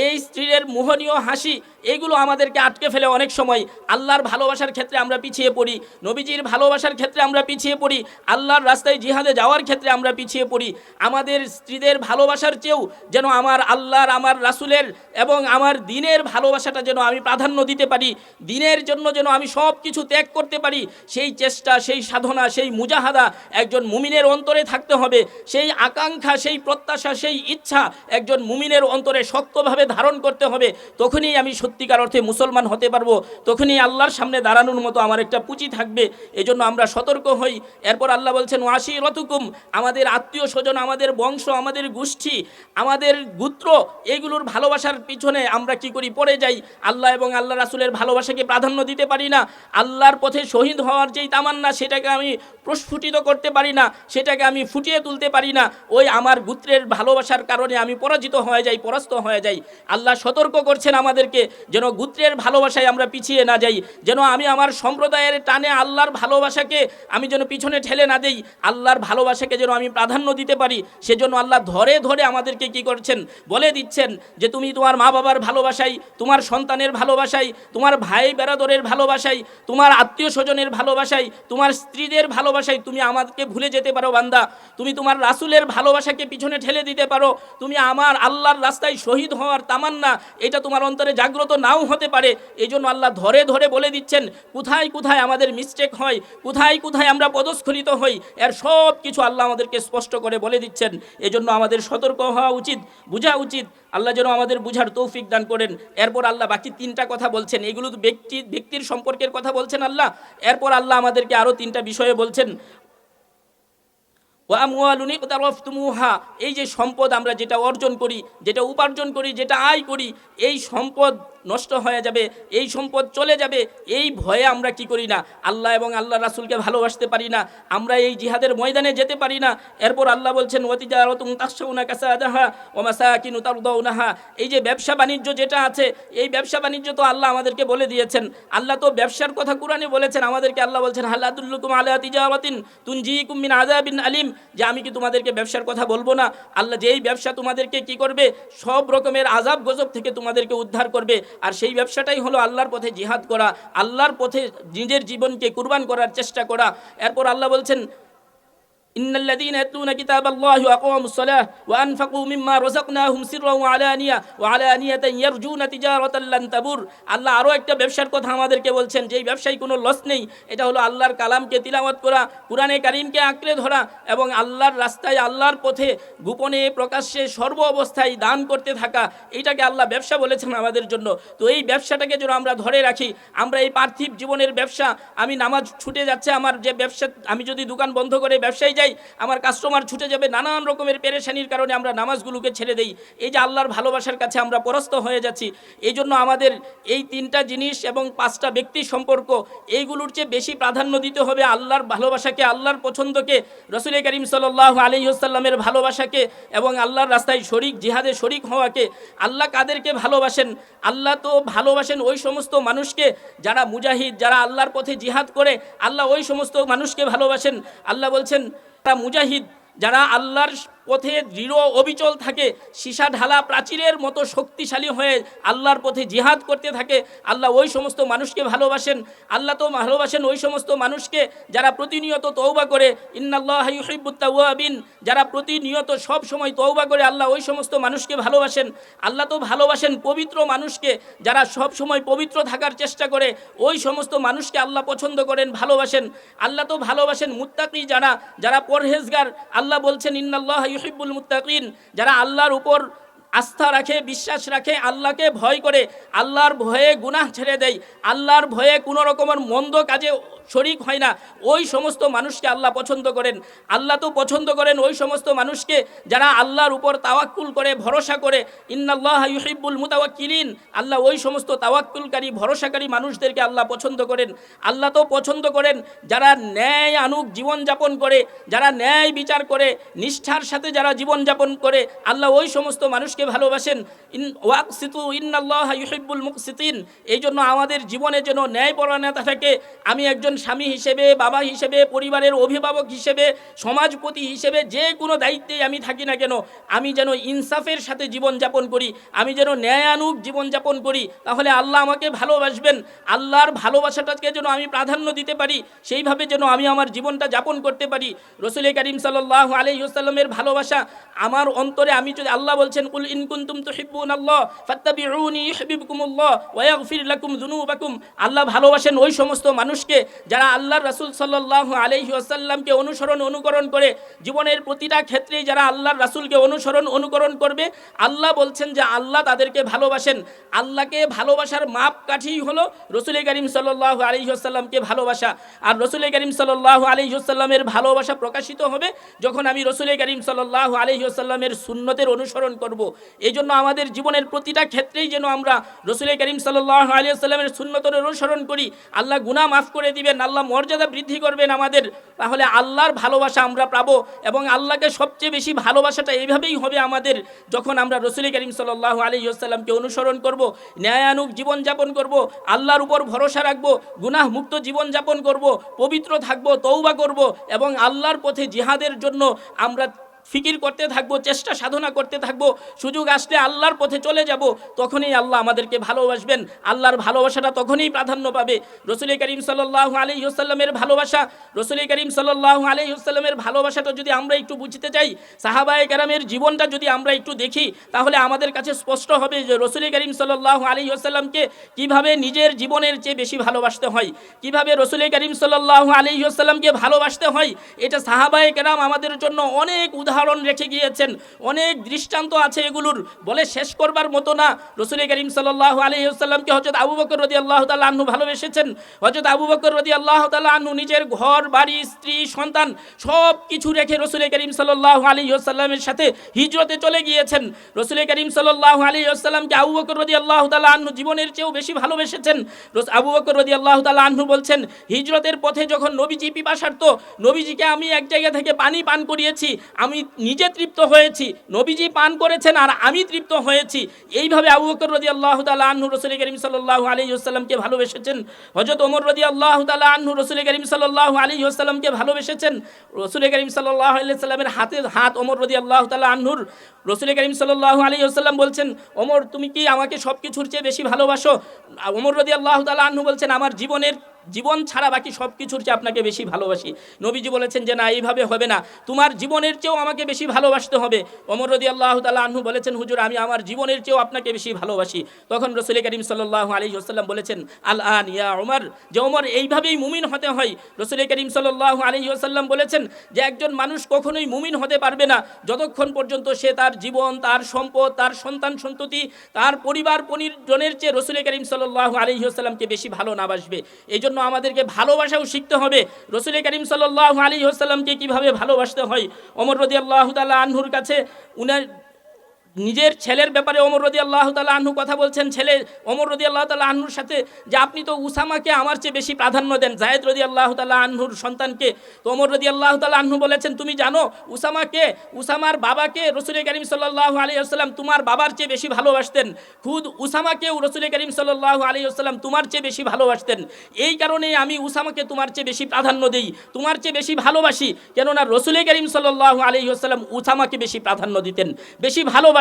এই স্ত্রীর মোহনীয় হাসি, এইগুলো আমাদেরকে আটকে ফেলে অনেক সময়। আল্লাহর ভালোবাসার ক্ষেত্রে আমরা পিছিয়ে পড়ি, নবীজির ভালোবাসার ক্ষেত্রে আমরা পিছিয়ে পড়ি, আল্লাহর রাস্তায় জিহাদে যাওয়ার ক্ষেত্রে আমরা পিছিয়ে পড়ি। আমাদের স্ত্রীদের ভালোবাসার চেয়েও যেন আমার আল্লাহর, আমার রাসূলের এবং আমার দ্বীনের ভালোবাসাটা যেন আমি প্রাধান্য দিতে পারি, দ্বীনের জন্য যেন আমি সব কিছু ত্যাগ করতে পারি, সেই চেষ্টা, সেই সাধনা, সেই মুজাহাদা একজন মুমিনের অন্তরে থাকতে হবে। সেই আকাঙ্ক্ষা, সেই প্রত্যাশা, সেই ইচ্ছা একজন মুমিনের অন্তরে শক্তভাবে হবে, ধারণ করতে হবে, তখনই আমি সত্যিকার অর্থে মুসলমান হতে পারবো, তখনই আল্লাহর সামনে দাঁড়ানোর মতো আমার একটা পুঁজি থাকবে। এজন্য আমরা সতর্ক হই। এরপর আল্লাহ বলছেন ওয়াশিরতুকুম, আমাদের আত্মীয় স্বজন, আমাদের বংশ, আমাদের গোষ্ঠী, আমাদের গোত্র, এইগুলোর ভালোবাসার পিছনে আমরা কি করি, পড়ে যাই। আল্লাহ এবং আল্লাহ রাসূলের ভালোবাসাকে প্রাধান্য দিতে পারি না। আল্লাহর পথে শহীদ হওয়ার যেই তামান্না, সেটাকে আমি প্রস্ফুটিত করতে পারি না, সেটাকে আমি ফুটিয়ে তুলতে পারি না। ওই আমার গোত্রের ভালোবাসার কারণে আমি পরাজিত হয়ে যাই, পরাস্ত হয়ে যাই। আল্লাহ সতর্ক করছেন আমাদেরকে যেন গোত্রের ভালোবাসায় আমরা পিছিয়ে না যাই, যেন আমি আমার সম্প্রদায়ের টানে আল্লাহর ভালোবাসাকে আমি যেন পিছনে ঠেলে না দেই, আল্লাহর ভালোবাসাকে যেন আমি প্রাধান্য দিতে পারি। সেজন্য আল্লাহ ধরে ধরে আমাদেরকে কি করছেন, বলে দিচ্ছেন যে তুমি তোমার মা বাবার ভালোবাসাই, তোমার সন্তানের ভালোবাসাই, তোমার ভাই বেরাদরের ভালোবাসাই, তোমার আত্মীয় স্বজনের ভালোবাসাই, তোমার স্ত্রীদের ভালোবাসাই তুমি আমাদেরকে ভুলে যেতে পারো বান্দা। তুমি তোমার রাসূলের ভালোবাসাকে পিছনে ঠেলে দিতে পারো। তুমি আমার আল্লাহর রাস্তায় শহীদ হওয়ার তামান্না, এটা তোমার অন্তরে জাগ্রত নাও হতে পারে। এই জন্য আল্লাহ ধরে ধরে বলে দিচ্ছেন কোথায় কোথায় আমাদের মিস্টেক হয়, কোথায় কোথায় আমরা পদস্খলিত হই, এর সব কিছু আল্লাহ আমাদেরকে স্পষ্ট করে বলে দিচ্ছেন। এজন্য আমাদের সতর্ক হওয়া উচিত, বোঝা উচিত। আল্লাহ যেন আমাদের বুঝার তৌফিক দান করেন। এরপর আল্লাহ বাকি তিনটা কথা বলছেন, এগুলো তো ব্যক্তির সম্পর্কের কথা বলছেন আল্লাহ। এরপর আল্লাহ আমাদেরকে আরও তিনটা বিষয়ে বলছেন, এই যে সম্পদ আমরা যেটা অর্জন করি, যেটা উপার্জন করি, যেটা আয় করি, এই সম্পদ নষ্ট হয়ে যাবে, এই সম্পদ চলে যাবে, এই ভয়ে আমরা কি করি না, আল্লাহ এবং আল্লাহ রাসূলকে ভালোবাসতে পারি না, আমরা এই জিহাদের ময়দানে যেতে পারি না। এরপর আল্লাহ বলছেন ওয়াতিজারাতুন তাখশাউনা কাসাদাহা ওয়া মাসাকিনু তারদাউনাহা, এই যে ব্যবসা বাণিজ্য যেটা আছে, এই ব্যবসা বাণিজ্য তো আল্লাহ আমাদেরকে বলে দিয়েছেন। আল্লাহ তো ব্যবসার কথা কুরআনে বলেছেন আমাদেরকে। আল্লাহ বলছেন হাল আদুল্লুকুম আলা তিজারাতিন তুনজিকুম মিন আযাবিন আলিম, যে আমি কি তোমাদেরকে ব্যবসার কথা বলবো না? আল্লাহ যেই ব্যবসা তোমাদেরকে কি করবে, সব রকমের আযাব গজব থেকে তোমাদেরকে উদ্ধার করবে। আর সেই ব্যবসাটাই হলো আল্লাহর পথে জিহাদ করা, আল্লাহর পথে নিজের জীবনকে কুরবান করার চেষ্টা করা। এরপর আল্লাহ বলছেন ইন্নাল্লাযীনা ইয়াতলুনা কিতাবাল্লাহি ওয়া আকামুস সালাহ ওয়া আনফাকু মিম্মা রাযাকনাহুম সিররান ওয়া আলানিয়াতান ইয়ারজুনা তিজারাতান লান তাবুর। আল্লাহ আরও একটা ব্যবসার কথা আমাদেরকে বলছেন, যেই ব্যবসায় কোনো লস নেই। এটা হলো আল্লাহর কালামকে তিলাওয়াত করা, কুরআনে কারীমকে আঁকড়ে ধরা এবং আল্লাহর রাস্তায়, আল্লাহর পথে গোপনে প্রকাশ্যে সর্ব অবস্থায় দান করতে থাকা। এইটাকে আল্লাহ ব্যবসা বলেছেন আমাদের জন্য। তো এই ব্যবসাটাকে যেন আমরা ধরে রাখি। আমরা এই পার্থিব জীবনের ব্যবসা, আমি নামাজ ছুটে যাচ্ছে, আমার যে ব্যবসা, আমি যদি দোকান বন্ধ করে ব্যবসায় যাই, আমার কাস্টমার ছুটে যাবে, নানান রকমের পেরেশানির কারণে আমরা নামাজগুলোকে ছেড়ে দেই। এই যে আল্লাহর ভালোবাসার কাছে আমরা পরাস্ত হয়ে যাচ্ছি। এই জন্য আমাদের এই তিনটা জিনিস এবং পাঁচটা ব্যক্তির সম্পর্ক, এইগুলোর চেয়ে বেশি প্রাধান্য দিতে হবে আল্লাহর ভালোবাসাকে, আল্লাহর পছন্দকে, রাসূল করিম সাল্লাল্লাহু আলাইহি ওয়াসাল্লামের ভালোবাসাকে এবং আল্লাহর রাস্তায় শরীক, জিহাদে শরীক হওয়াকে। আল্লাহ কাদেরকে ভালোবাসেন? আল্লাহ তো ভালোবাসেন ওই সমস্ত মানুষকে যারা মুজাহিদ, যারা আল্লাহর পথে জিহাদ করে, আল্লাহ ওই সমস্ত মানুষকে ভালোবাসেন। আল্লাহ বলছেন তারা মুজাহিদ, যারা আল্লাহর পথে দৃঢ় অবিচল থাকে, সীসা ঢালা প্রাচীরের মতো শক্তিশালী হয়ে আল্লাহর পথে জিহাদ করতে থাকে, আল্লাহ ওই সমস্ত মানুষকে ভালোবাসেন। আল্লাহ তো ভালোবাসেন ওই সমস্ত মানুষকে যারা প্রতিনিয়ত তওবা করে, ইন্নাল্লাহা ইউহিব্বুত তাওয়াবিন, যারা প্রতিনিয়ত সব সময় তওবা করে, আল্লাহ ওই সমস্ত মানুষকে ভালোবাসেন। আল্লাহ তো ভালোবাসেন পবিত্র মানুষকে, যারা সব সময় পবিত্র থাকার চেষ্টা করে, ওই সমস্ত মানুষকে আল্লাহ পছন্দ করেন, ভালোবাসেন। আল্লাহ তো ভালোবাসেন মুত্তাকি, যারা পরহেজগার। আল্লাহ বলছেন ইন্নাল্লাহা ইউহিব্বুল মুত্তাকিন, যারা আল্লাহর উপর আস্থা রাখে, বিশ্বাস রাখে, আল্লাহকে ভয় করে, আল্লাহর ভয়ে গুনাহ ছেড়ে দেয়, আল্লাহর ভয়ে কোনো রকমের মন্দ কাজে শরীক হয় না, ওই সমস্ত মানুষকে আল্লাহ পছন্দ করেন। আল্লাহ তো পছন্দ করেন ওই সমস্ত মানুষকে যারা আল্লাহর উপর তাওয়াক্কুল করে, ভরসা করে। ইন্নাল্লাহা ইউহিব্বুল মুতাওয়াক্কিলিন, আল্লাহ ওই সমস্ত তাওয়াক্কুলকারী, ভরসাকারী মানুষদেরকে আল্লাহ পছন্দ করেন। আল্লাহ তো পছন্দ করেন যারা ন্যায় আনুক জীবনযাপন করে, যারা ন্যায় বিচার করে, নিষ্ঠার সাথে যারা জীবনযাপন করে, আল্লাহ ওই সমস্ত মানুষকে ভালোবাসেন। ওয়াকসিতু ইন্নাল্লাহা ইউহিব্বুল মুকসিতিন। এই জন্য আমাদের জীবনে যেন ন্যায়পরায়ণতা থাকে। আমি একজন স্বামী হিসেবে, বাবা হিসেবে, পরিবারের অভিভাবক হিসেবে, সমাজপতি হিসেবে, যে কোনো দায়িত্বেই আমি থাকি না কেন, আমি যেন ইনসাফের সাথে জীবনযাপন করি, আমি যেন ন্যায়ানুগ জীবনযাপন করি, তাহলে আল্লাহ আমাকে ভালোবাসবেন। আল্লাহর ভালোবাসাটাকে যেন আমি প্রাধান্য দিতে পারি, সেইভাবে যেন আমি আমার জীবনটা যাপন করতে পারি। রাসূল করিম সাল্লাল্লাহু আলাইহি ওয়াসাল্লামের ভালোবাসা আমার অন্তরে, আমি যদি, আল্লাহ বলছেন কুল ইন কুনতুম তুহিব্বুনাল্লাহ ফাত্তাবিউনি ইউহিব্বুকুমুল্লাহ ওয়া ইয়াগফির লাকুম যুনুবাকুম। আল্লাহ ভালোবাসেন ওই সমস্ত মানুষকে যারা আল্লাহর রাসূল সাল্লাল্লাহু আলাইহি ওয়াসাল্লামকে অনুকরণ করে জীবনের প্রতিটা ক্ষেত্রেই যারা আল্লাহর রাসূলকে অনুকরণ করবে, আল্লাহ বলছেন যে আল্লাহ তাদেরকে ভালোবাসেন। আল্লাহকে ভালোবাসার মাপকাঠি হলো রাসূল করিম সাল্লাল্লাহু আলাইহি ওয়াসাল্লামকে ভালোবাসা। আর রাসূল করিম সাল্লাল্লাহু আলাইহি ওয়াসাল্লামের ভালোবাসা প্রকাশিত হবে যখন আমি রাসূল করিম সাল্লাল্লাহু আলাইহি ওয়াসাল্লামের সুন্নতের অনুসরণ করব। এই জন্য আমাদের জীবনের প্রতিটা ক্ষেত্রেই যেন আমরা রাসূল করিম সাল্লাল্লাহু আলাইহি ওয়াসাল্লামের সুন্নতের অনুসরণ করি। আল্লাহ গুনাহ মাফ করে দিবেন, আল্লাহ মর্যাদা বৃদ্ধি করবেন আমাদের। তাহলে আল্লাহর ভালোবাসা আমরা পাবো এবং আল্লাহকে সবচেয়ে বেশি ভালোবাসাটা এইভাবেই হবে আমাদের, যখন আমরা রাসূল করিম সাল্লাল্লাহু আলাইহি ওয়াসাল্লামকে অনুসরণ করব, ন্যায়ানুগ জীবনযাপন করব, আল্লাহর উপর ভরসা রাখব, গুনাহ মুক্ত জীবনযাপন করব, পবিত্র থাকব, তওবা করব এবং আল্লাহর পথে জিহাদের জন্য আমরা ফিকির করতে থাকবো, চেষ্টা সাধনা করতে থাকবো। সুযোগ আসলে আল্লাহর পথে চলে যাব, তখনই আল্লাহ আমাদেরকে ভালোবাসবেন। আল্লাহর ভালোবাসাটা তখনই প্রাধান্য পাবে। রাসূল করিম সাল্লাল্লাহু আলাইহি ওয়াসাল্লামের ভালোবাসা, রাসূল করিম সাল্লাল্লাহু আলাইহি ওয়াসাল্লামের ভালোবাসাটা যদি আমরা একটু বুঝতে চাই, সাহাবায়ে কেরামের জীবনটা যদি আমরা একটু দেখি, তাহলে আমাদের কাছে স্পষ্ট হবে যে রাসূল করিম সাল্লাল্লাহু আলাইহি ওয়াসাল্লামকে কিভাবে নিজের জীবনের চেয়ে বেশি ভালোবাসতে হয়, কিভাবে রাসূল করিম সাল্লাল্লাহু আলাইহি ওয়াসাল্লামকে ভালোবাসতে হয়। এটা সাহাবায়ে কেরাম আমাদের জন্য অনেক উদাহরণ রেখে গিয়েছেন, অনেক দৃষ্টান্ত আছে, এগুলোর বলে শেষ করবার মতো না। রাসূল করিম সাল্লাল্লাহু আলাইহি ওয়াসাল্লামকে হযরত আবু বকর রাদিয়াল্লাহু তাআলা আনহু ভালোবেসেছেন। হযরত আবু বকর রাদিয়াল্লাহু তাআলা আনহু নিজের ঘর বাড়ি স্ত্রী সন্তান সব কিছু রেখে রাসূল করিম সাল্লাল্লাহু আলাইহি ওয়াসাল্লামের সাথে হিজরতে চলে গিয়েছেন। রাসূল করিম সাল্লাল্লাহু আলাইহি ওয়াসাল্লামকে আবু বকর রাদিয়াল্লাহু তাআলা আনহু জীবনের চেয়েও বেশি ভালোবেসেছেন। আবু বকর রাদিয়াল্লাহু তাআলা আনহু বলছেন, হিজরতের পথে যখন নবীজি পিপাসার্ত, নবীজিকে আমি এক জায়গা থেকে পানি পান করিয়েছি, আমি নিজে তৃপ্ত হয়েছি, নবীজি পান করেছেন আর আমি তৃপ্ত হয়েছি। এইভাবে আবু বকর রাদিয়াল্লাহু তাআলা আনহু রাসূল করিম সাল্লাল্লাহু আলাইহি ওয়াসাল্লামকে ভালোবেসেছেন। হযরত ওমর রাদিয়াল্লাহু তাআলা আনহু রাসূল করিম সাল্লাল্লাহু আলাইহি ওয়াসাল্লামকে ভালোবেসেছেন। রাসূল করিম সাল্লাল্লাহু আলাইহি ওয়াসাল্লামের হাত ওমর রাদিয়াল্লাহু তাআলা আনহুর। রাসূল করিম সাল্লাল্লাহু আলাইহি ওয়াসাল্লাম বলছেন, ওমর তুমি কি আমাকে সবকিছুর চেয়ে বেশি ভালোবাসো? ওমর রাদিয়াল্লাহু তাআলা আনহু বলছেন, আমার জীবন ছাড়া বাকি সব কিছুর চেয়ে আপনাকে বেশি ভালোবাসি। নবীজি বলেছেন যে না, এইভাবে হবে না, তোমার জীবনের চেয়েও আমাকে বেশি ভালোবাসতে হবে। ওমর রাদিয়াল্লাহু তাআলা আনহু বলেছেন, হুজুর আমি আমার জীবনের চেয়েও আপনাকে বেশি ভালোবাসি। তখন রাসূল করিম সাল্লাল্লাহু আলাইহি ওয়াসাল্লাম বলেছেন, আল আন ইয়া ওমর, যে ওমর এইভাবেই মুমিন হতে হয়। রাসূল করিম সাল্লাল্লাহু আলাইহি ওয়াসাল্লাম বলেছেন যে একজন মানুষ কখনোই মুমিন হতে পারবে না যতক্ষণ পর্যন্ত সে তার জীবন, তার সম্পদ, তার সন্তান সন্ততি, তার পরিবার পরিজনের চেয়ে রাসূল করিম সাল্লাল্লাহু আলাইহি ওয়াসাল্লামকে বেশি ভালো না বাসবে। এই জন্য আমাদেরকে ভালোবাসাও শিখতে হবে। রাসূল করিম সাল্লাল্লাহু আলাইহি ওয়াসাল্লামকে কিভাবে ভালোবাসতে হয়। ওমর রাদিয়াল্লাহু তাআলা আনহুর কাছে উনার নিজের ছেলের ব্যাপারে ওমর রাদিয়াল্লাহু তাআলা আনহু কথা বলছেন, ছেলে ওমর রাদিয়াল্লাহু তাআলা আনহুর সাথে, যে আপনি তো উসামাকে আমার চেয়ে বেশি প্রাধান্য দেন, যায়েদ রাদিয়াল্লাহু তাআলা আনহুর সন্তানকে। তো ওমর রাদিয়াল্লাহু তাআলা আনহু বলেছেন, তুমি জানো উসামাকে, উসামার বাবাকে রাসূল করিম সাল্লাল্লাহু আলাইহি ওয়াসাল্লাম তোমার বাবার চেয়ে বেশি ভালোবাসতেন। খুদ উসামাকেও রাসূল করিম সাল্লাল্লাহু আলাইহি ওয়াসাল্লাম তোমার চেয়ে বেশি ভালোবাসতেন। এই কারণেই আমি উসামাকে তোমার চেয়ে বেশি প্রাধান্য দেই, তোমার চেয়ে বেশি ভালোবাসি। কেননা রাসূল করিম সাল্লাল্লাহু আলাইহি ওয়াসাল্লাম উসামাকে বেশি প্রাধান্য দিতেন, বেশি ভালোবাসতেন।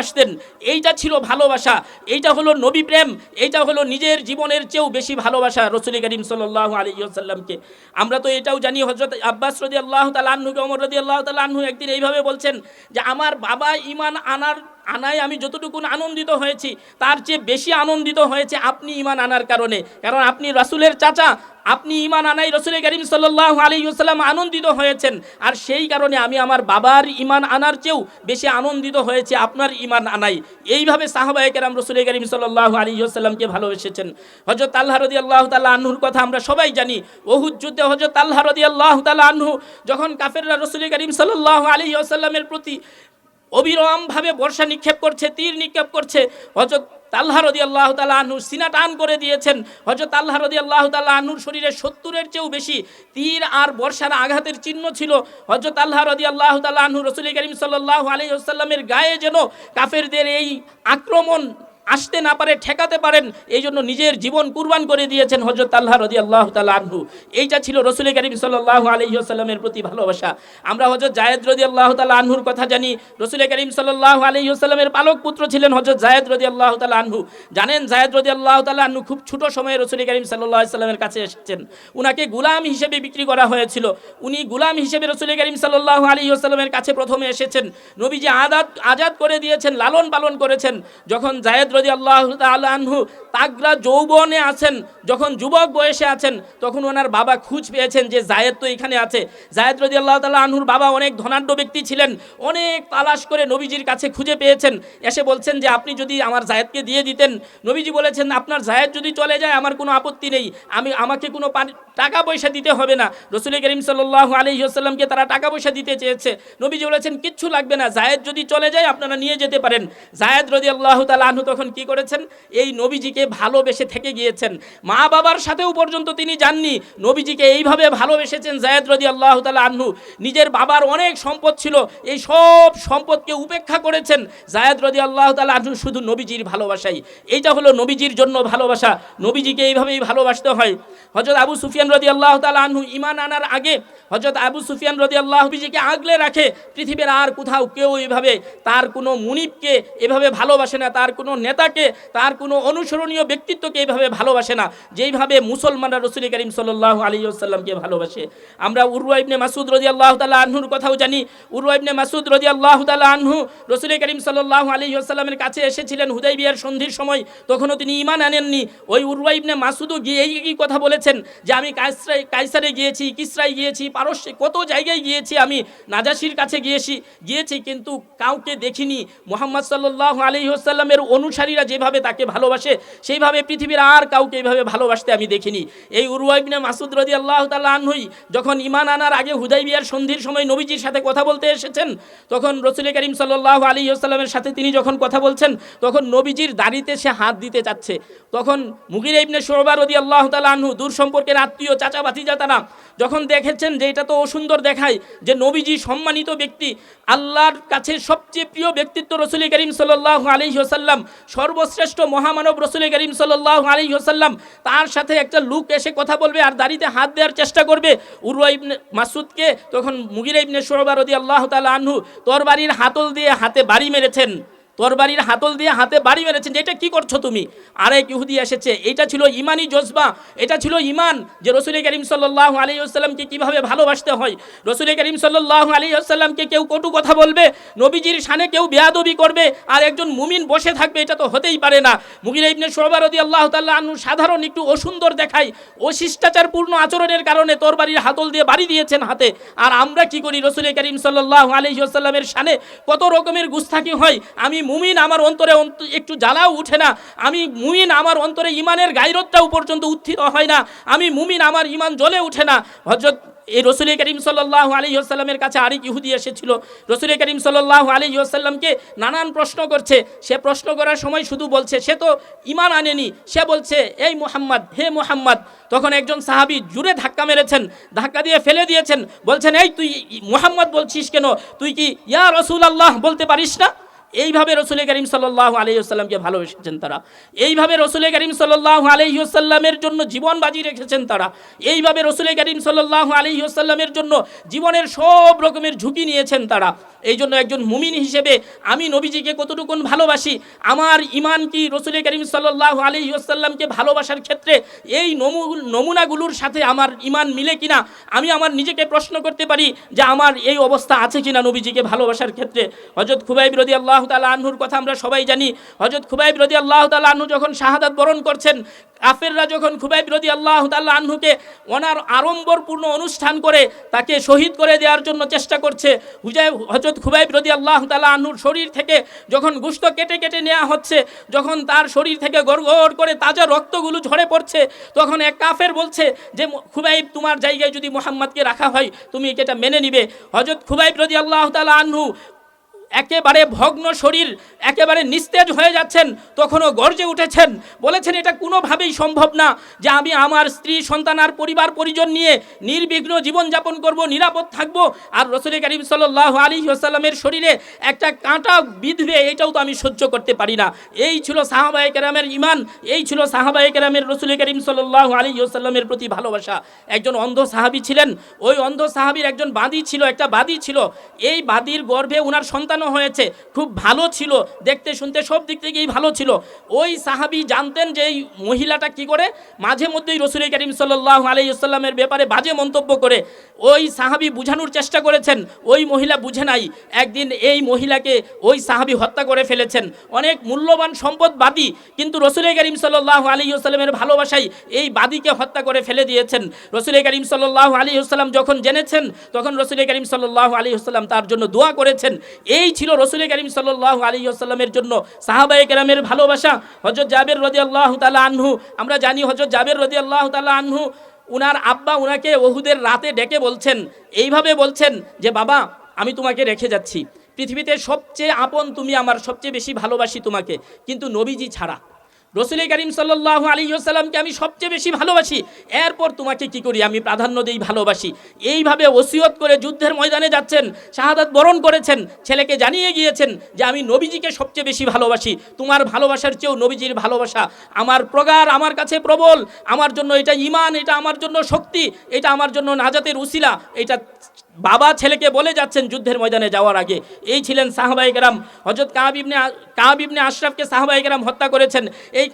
এইটা ছিল ভালোবাসা, এইটা হলো নবী প্রেম, এইটা হলো নিজের জীবনের চেয়েও বেশি ভালোবাসা রাসূল করিম সাল্লাল্লাহু আলাইহি ওয়াসাল্লামকে। আমরা তো এটাও জানি, হযরত আব্বাস রাদিয়াল্লাহু তাআলা আনহুকে ওমর রাদিয়াল্লাহু তাআলা আনহু একদিন এইভাবে বলছেন যে আমার বাবা ঈমান আনায় আমি যতটুকু আনন্দিত হয়েছি তার চেয়ে বেশি আনন্দিত হয়েছে আপনি ঈমান আনার কারণে, কারণ আপনি রাসূলের চাচা, আপনি ঈমান আনাই রাসূল করিম সাল্লাল্লাহু আলাইহি ওয়াসাল্লাম আনন্দিত হয়েছেন, আর সেই কারণে আমি আমার বাবার ঈমান আনার চেয়েও বেশি আনন্দিত হয়েছে আপনার ঈমান আনাই। এইভাবে সাহাবায়ে কেরাম রাসূল করিম সাল্লাল্লাহু আলাইহি ওয়াসাল্লামকে ভালোবেসেছেন। হযরত তালহা রাদিয়াল্লাহু তাআলা আনহুর কথা আমরা সবাই জানি। উহুদ যুদ্ধে হযরত তালহা রাদিয়াল্লাহু তাআলা আনহু যখন কাফেররা রাসূল করিম সাল্লাল্লাহু আলাইহি ওয়াসাল্লামের প্রতি অবিরামভাবে বর্ষা নিক্ষেপ করছে, তীর নিক্ষেপ করছে, হযরত তালহা রাদিয়াল্লাহু তাআলা আনহু সিনা টান করে দিয়েছেন। হযরত তালহা রাদিয়াল্লাহু তাআলা আনহুর শরীরে ৭০-এর চেয়েও বেশি তীর আর বর্ষার আঘাতের চিহ্ন ছিল। হযরত তালহা রাদিয়াল্লাহু তাআলা আনহু রাসূল করিম সাল্লাল্লাহু আলাইহি ওয়াসাল্লামের গায়ে যেন কাফেরদের এই আক্রমণ আসতে না পারে, ঠেকাতে পারেন, এই জন্য নিজের জীবন কুরবান করে দিয়েছেন হযরত তালহা রাদিয়াল্লাহু তাআলা আনহু। এইটা ছিল রাসূল করিম সাল্লাল্লাহু আলাইহি ওয়াসাল্লামের প্রতি ভালোবাসা। আমরা হযরত যায়েদ রাদিয়াল্লাহু তাআলা আনহুর কথা জানি। রাসূল করিম সাল্লাল্লাহু আলাইহি ওয়াসাল্লামের পালক পুত্র ছিলেন হযরত যায়েদ রাদিয়াল্লাহু তাআলা আনহু। জানেন যায়েদ রাদিয়াল্লাহু তাআলা আনহু খুব ছোট সময়ে রাসূল করিম সাল্লাল্লাহু আলাইহি ওয়াসাল্লামের কাছে এসেছেন। উনাকে গোলাম হিসেবে বিক্রি করা হয়েছিল। উনি গোলাম হিসেবে রাসূল করিম সাল্লাল্লাহু আলাইহি ওয়াসাল্লামের কাছে প্রথমে এসেছেন। নবীজি আজাদ করে দিয়েছেন, লালন পালন করেছেন। যখন যায়েদ রাদিয়াল্লাহু তাআলা আনহু তাগরা যৌবনে আছেন, যখন যুবক বয়সে আছেন, তখন ওনার বাবা খুঁজ পেয়েছেন যে জায়েদ তো এখানে আছে। জায়েদ রাদিয়াল্লাহু তাআলা আনহুর বাবা অনেক ধনাঢ্য ব্যক্তি ছিলেন, অনেক তালাশ করে নবীজির কাছে খুঁজে পেয়েছেন। এসে বলছেন যে আপনি যদি আমার জায়েদকে দিয়ে দিতেন। নবীজি বলেছেন আপনার জায়েদ যদি চলে যায় আমার কোনো আপত্তি নেই, আমাকে কোনো টাকা পয়সা দিতে হবে না। রাসূল করিম সাল্লাল্লাহু আলাইহি ওয়াসাল্লামকে তারা টাকা পয়সা দিতে চেয়েছে। নবীজি বলেছেন কিচ্ছু লাগবে না, জায়েদ যদি চলে যায় আপনারা নিয়ে যেতে পারেন। জায়েদ রাদিয়াল্লাহু তাআলা আনহু তখন কি করেছেন, এই নবীজিকে ভালোবেসে থেকে গিয়েছেন। মা বাবার সাথেও পর্যন্ত তিনি যাননি, নবীজিকে এইভাবে ভালোবেসেছেন জায়েদ রাদিয়াল্লাহু তাআলা আনহু। নিজের বাবার অনেক সম্পদ ছিল, এই সব সম্পদকে উপেক্ষা করেছেন জায়েদ রাদিয়াল্লাহু তাআলা আনহু শুধু নবীজির ভালোবাসাই। এইটা হলো নবীজির জন্য ভালোবাসা, নবীজিকে এইভাবেই ভালোবাসতে হয়। হযরত আবু সুফিয়ান রাদিয়াল্লাহু তাআলা আনহু ঈমান আনার আগে হযরত আবু সুফিয়ান রাদিয়াল্লাহু নবীজিকে আগলে রাখে। পৃথিবীর আর কোথাও কেউ এইভাবে তার কোনো মুনিবকে এভাবে ভালোবাসে না, তার কোনো নেতাকে, তার কোনো অনুসরণীয় ব্যক্তিত্বকে এইভাবে ভালোবাসে না যেইভাবে মুসলমানরা রাসূল করিম সাল্লাল্লাহু আলাইহি ওয়াসাল্লামকে ভালোবাসে। আমরা উরওয়া ইবনে মাসউদ রাদিয়াল্লাহু তাআলা আনহুর কথাও জানি। উরওয়া ইবনে মাসউদ রাদিয়াল্লাহু তাআলা আনহু রাসূল করিম সাল্লাল্লাহু আলাইহি ওয়াসাল্লামের কাছে এসেছিলেন হুদাইবিয়ার সন্ধির সময়, তখনও তিনি ঈমান আনেননি। ওই উরওয়া ইবনে মাসউদও গিয়ে এই কথা বলেছেন যে আমি কায়সারে গিয়েছি, কিসরায় গিয়েছি, পারস্যে কত জায়গায় গিয়েছি, আমি নাজাশির কাছে গিয়েছি কিন্তু কাউকে দেখিনি মুহাম্মদ সাল্লাল্লাহু আলাইহি ওয়াসাল্লামের অনুসারীরা যেভাবে তাকে ভালোবাসে সেইভাবে পৃথিবীর আর কাউকে এইভাবে ভালোবাসতে আমি দেখিনি। এই উরওয়া ইবনে মাসউদ রাদিয়াল্লাহু তাআলা আনহুই যখন ঈমান আনার আগে হুদাইবিয়ার সন্ধির সময় নবীজির সাথে কথা বলতে এসেছেন, তখন রাসূল করিম সাল্লাল্লাহু আলাইহি ওয়াসাল্লামের সাথে তিনি যখন কথা বলছেন, তখন নবীজির দাড়িতে সে হাত দিতে যাচ্ছে। তখন মুগীরা ইবনে শুবা রাদিয়াল্লাহু তাআলা আনহু দূর সম্পর্কের আত্মীয় চাচা ভাতিজা তারা যখন দেখেছেন যে এটা তো অসুন্দর দেখায়, যে নবীজি সম্মানিত ব্যক্তি, আল্লাহর কাছে সবচেয়ে প্রিয় ব্যক্তিত্ব রাসূল করিম সাল্লাল্লাহু আলাইহি ওয়াসাল্লাম, সর্বশ্রেষ্ঠ মহামানব রাসূল করিম সাল্লাল্লাহু আলাইহি ওয়াসাল্লাম, তার সাথে একটা লোক এসে কথা বলবে আর দাড়িতে হাত দেওয়ার চেষ্টা করবে। উরওয়া ইবনে মাসউদকে তখন মুগীরা ইবনে শুবা রাদিয়াল্লাহু তাআলা আনহু তরবারির হাতল দিয়ে হাতে বাড়ি মেরেছেন, তরবারির হাতল দিয়ে হাতে বাড়ি মেরেছেন যে এটা কি করছো তুমি। আরেক ইহুদি এসেছে, এটা ছিল ইমানি জজবা, এটা ছিল ইমান যে রাসূল করিম সাল্লাল্লাহু আলাইহি ওয়াসাল্লামকে কিভাবে ভালোবাসতে হয়। রাসূল করিম সাল্লাল্লাহু আলাইহি ওয়াসাল্লামকে কেউ কটু কথা বলবে, নবীজির শানে কেউ বেয়াদবি করবে আর একজন মুমিন বসে থাকবে, এটা তো হতেই পারে না। মুগীরা ইবনে শুবা রাদিয়াল্লাহু তাআলা আনহু সাধারণ একটু অসুন্দর দেখায়, অশিষ্টাচারপূর্ণ আচরণের কারণে তরবারির হাতল দিয়ে বাড়ি দিয়েছেন হাতে। আর আমরা কি করি, রাসূল করিম সাল্লাল্লাহু আলাইহি ওয়াসাল্লামের শানে কত রকমের গুস্তাখি হয়। আমি মুমিন, আমার অন্তরে একটু জ্বালাও উঠে না। আমি মুমিন, আমার অন্তরে ইমানের গায়রতটাও পর্যন্ত উত্থিত হয় না। আমি মুমিন, আমার ইমান জ্বলে উঠে না। হযরত এই রাসূল করিম সাল্লাল্লাহু আলাইহি ওয়াসাল্লামের কাছে আরেক ইহুদি এসেছিল, রাসূল করিম সাল্লাল্লাহু আলাইহি ওয়াসাল্লামকে নানান প্রশ্ন করছে। সে প্রশ্ন করার সময় শুধু বলছে, সে তো ঈমান আনেনি, সে বলছে এই মুহাম্মদ, হে মুহাম্মদ। তখন একজন সাহাবী জোরে ধাক্কা মেরেছেন, ধাক্কা দিয়ে ফেলে দিয়েছেন, বলছেন এই তুই মুহাম্মদ বলছিস কেন, তুই কি ইয়া রাসূলুল্লাহ বলতে পারিস না। এইভাবে রাসূল করিম সাল্লাল্লাহু আলাইহি ওয়াসাল্লামকে ভালোবেসেছেন তারা, এইভাবে রাসূল করিম সাল্লাল্লাহু আলাইহি ওয়াসাল্লামের জন্য জীবন বাজি রেখেছেন তারা, এইভাবে রাসূল করিম সাল্লাল্লাহু আলাইহি ওয়াসাল্লামের জন্য জীবনের সব রকমের ঝুঁকি নিয়েছেন তারা। এই জন্য একজন মুমিন হিসেবে আমি নবীজিকে কতটুকুন ভালোবাসি, আমার ঈমান কি রাসূল করিম সাল্লাল্লাহু আলাইহি ওয়াসাল্লামকে ভালোবাসার ক্ষেত্রে এই নমুনাগুলোর সাথে আমার ঈমান মিলে কিনা, আমি আমার নিজেকে প্রশ্ন করতে পারি যে আমার এই অবস্থা আছে কিনা নবীজিকে ভালোবাসার ক্ষেত্রে। হযরত খুবাইব রাদিয়াল্লাহু তাআলা আনহুর কথা আমরা সবাই জানি। হযরত খুবাইব রাদিয়াল্লাহু তাআলা আনহু যখন শাহাদাত বরণ করছেন, কাফেররা যখন খুবাইব রাদিয়াল্লাহু তাআলা আনহুকে ওনার আড়ম্বরপূর্ণ অনুষ্ঠান করে তাকে শহীদ করে দেওয়ার জন্য চেষ্টা করছে, হযরত খুবাইব রাদিয়াল্লাহু তাআলা আনহুর শরীর থেকে যখন গোশত কেটে কেটে নেওয়া হচ্ছে, যখন তার শরীর থেকে গড়গড় করে তাজা রক্তগুলো ঝরে পড়ছে, তখন এক কাফের বলছে যে খুবাইব, তোমার জায়গায় যদি মুহাম্মদকে রাখা হয় তুমি এটা মেনে নিবে। হযরত খুবাইব রাদিয়াল্লাহু তাআলা আনহু একেবারে ভগ্ন শরীর, একেবারে নিস্তেজ হয়ে যাচ্ছেন, তখনও গর্জে উঠেছেন, বলেছেন এটা কোনোভাবেই সম্ভব না যে আমি আমার স্ত্রী সন্তান আর পরিবার পরিজন নিয়ে নির্বিঘ্ন জীবনযাপন করব, নিরাপদ থাকব, আর রাসূল করিম সাল্লাল্লাহু আলাইহি ওয়াসাল্লামের শরীরে একটা কাঁটা বিঁধবে, এটাও তো আমি সহ্য করতে পারি না। এই ছিল সাহাবায়ে কেরামের ঈমান, এই ছিল সাহাবায়ে কেরামের রাসূল করিম সাল্লাল্লাহু আলাইহি ওয়াসাল্লামের প্রতি ভালোবাসা। একজন অন্ধ সাহাবী ছিলেন, ওই অন্ধ সাহাবীর একজন বাদী ছিল, একটা বাদী ছিল। এই বাদীর গর্ভে ওনার সন্তান সাজানো হয়েছে, খুব ভালো ছিল, দেখতে শুনতে সব দিক থেকেই ভালো ছিল। ওই সাহাবী জানতেন যে এই মহিলাটা কি করে, মাঝে মধ্যেই রসুল করিম সাল্লাল্লাহু আলাইহি ওয়াসাল্লামের ব্যাপারে বাজে মন্তব্য করে। ওই সাহাবী বুঝানোর চেষ্টা করেছেন, ওই মহিলা বুঝে নাই। একদিন এই মহিলাকে ওই সাহাবী হত্যা করে ফেলেছেন। অনেক মূল্যবান সম্পদ বাদী, কিন্তু রসুল করিম সাল্লাল্লাহু আলাইহি ওয়াসাল্লামের ভালোবাসায় এই বাদীকে হত্যা করে ফেলে দিয়েছেন। রসুল করিম সাল্লাল্লাহু আলাইহি ওয়াসাল্লাম যখন জেনেছেন, তখন রসুল করিম সাল্লাল্লাহু আলাইহি ওয়াসাল্লাম তার জন্য দোয়া করেছেন। এই ছিল রসুল করিম সাল্লাল্লাহু আলাইহি ওয়াসাল্লামের জন্য সাহাবায়ে কেরামের ভালোবাসা। হযরত জাবের রাদিয়াল্লাহু তাআলা আনহু, আমরা জানি হযরত জাবের রাদিয়াল্লাহু তাআলা আনহু, উনার আব্বা উনাকে ওহুদের রাতে ডেকে বলছেন, এইভাবে বলছেন যে বাবা, আমি তোমাকে রেখে যাচ্ছি, পৃথিবীতে সবচেয়ে আপন তুমি, আমার সবচেয়ে বেশি ভালোবাসি তোমাকে, কিন্তু নবীজি ছাড়া রসুল করিম সাল্লাল্লাহু আলাইহি ওয়াসাল্লামকে আমি সবচেয়ে বেশি ভালোবাসি, এরপর তোমাকে কি করি, আমি প্রাধান্য দেই, ভালোবাসি। এইভাবে ওসিয়ত করে যুদ্ধের ময়দানে যাচ্ছেন, শাহাদাত বরণ করেছেন, ছেলেকে জানিয়ে গিয়েছেন যে আমি নবীজিকে সবচেয়ে বেশি ভালোবাসি, তোমার ভালোবাসার চেয়েও নবীজির ভালোবাসা আমার প্রগাঢ়, আমার কাছে প্রবল, আমার জন্য এটা ঈমান, এটা আমার জন্য শক্তি, এটা আমার জন্য নাজাতের উসিলা। এটা বাবা ছেলেকে বলে যাচ্ছেন যুদ্ধের ময়দানে যাওয়ার আগে। এই ছিলেন সাহাবায়ে কেরাম। হযরত কাব ইবনে আশরাফকে সাহাবায়ে কেরাম হত্যা করেছেন। এই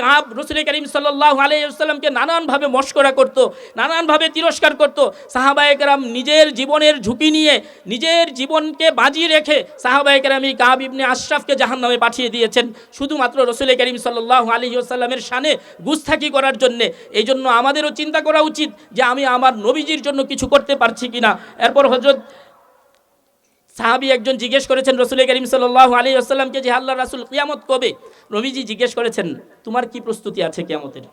কাব রসুল করিম সাল্লাল্লাহু আলাইহি ওয়াসাল্লামকে নানানভাবে মশকরা করত, নানানভাবে তিরস্কার করত। সাহাবায়ে কেরাম নিজের জীবনের ঝুঁকি নিয়ে, নিজের জীবনকে বাজি রেখে সাহাবায়ে কেরাম এই কাব ইবনে আশরাফকে জাহান্নামে পাঠিয়ে দিয়েছেন, শুধুমাত্র রসুল করিম সাল্লাল্লাহু আলাইহি ওয়াসাল্লামের শানে গুস্তাখি করার জন্যে। এই জন্য আমাদেরও চিন্তা করা উচিত যে আমি আমার নবীজির জন্য কিছু করতে পারছি কিনা। এরপর হযরত সাহাবী একজন জিজ্ঞেস করেছেন রসুল করিম সাল্লাল্লাহু আলাইহি ওয়াসাল্লামকে যে আল্লাহর রাসূল কিয়ামত কবে? নবীজি জিজ্ঞেস করেছেন, তোমার কি প্রস্তুতি আছে কিয়ামতের?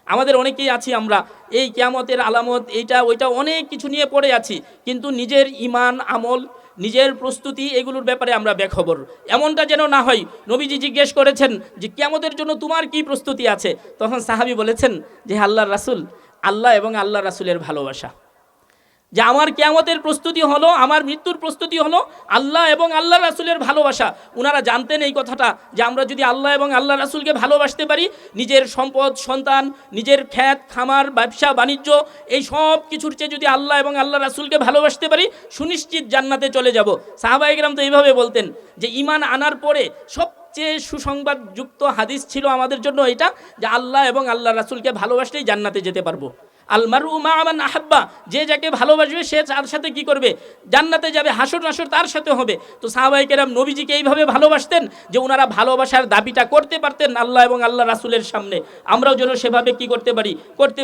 আমাদের অনেকেই আছি, আমরা এই কিয়ামতের আলামত, এইটা ওইটা অনেক কিছু নিয়ে পড়ে আছি, কিন্তু নিজের ঈমান, আমল, নিজের প্রস্তুতি, এগুলোর ব্যাপারে আমরা বেখবর। এমনটা যেন না হয়। নবীজি জিজ্ঞেস করেছেন যে কিয়ামতের জন্য তোমার কি প্রস্তুতি আছে? তখন সাহাবী বলেছেন যে আল্লাহর রাসূল, আল্লাহ এবং আল্লাহর রাসূলের ভালোবাসা। যে আমার কিয়ামতের প্রস্তুতি হলো, আমার মৃত্যুর প্রস্তুতি হলো আল্লাহ এবং আল্লাহ রাসূলের ভালোবাসা। উনারা জানতেন এই কথাটা, যে আমরা যদি আল্লাহ এবং আল্লাহ রাসূলকে ভালোবাসতে পারি, নিজের সম্পদ, সন্তান, নিজের খ্যাত, খামার, ব্যবসা বাণিজ্য, এই সব কিছুর চেয়ে যদি আল্লাহ এবং আল্লাহ রাসূলকে ভালোবাসতে পারি, সুনিশ্চিত জান্নাতে চলে যাব। সাহাবায়ে কেরাম তো এইভাবে বলতেন যে ঈমান আনার পরে সবচেয়ে সুসংবাদযুক্ত হাদিস ছিল আমাদের জন্য এটা, যে আল্লাহ এবং আল্লাহ রাসূলকে ভালোবাসলেই জান্নাতে যেতে পারবো। আলমারু মা মান আহাব্বা, যে যাকে ভালোবাসবে সে তার সাথে কি করবে, জান্নাতে যাবে, হাসর নাসর তার সাথে হবে। তো সাহাবায়ে কেরাম নবীজিকে এইভাবে ভালোবাসতেন যে ওনারা ভালোবাসার দাবিটা করতে পারতেন আল্লাহ এবং আল্লাহ রাসূলের সামনে। আমরাও যেন সেভাবে কি করতে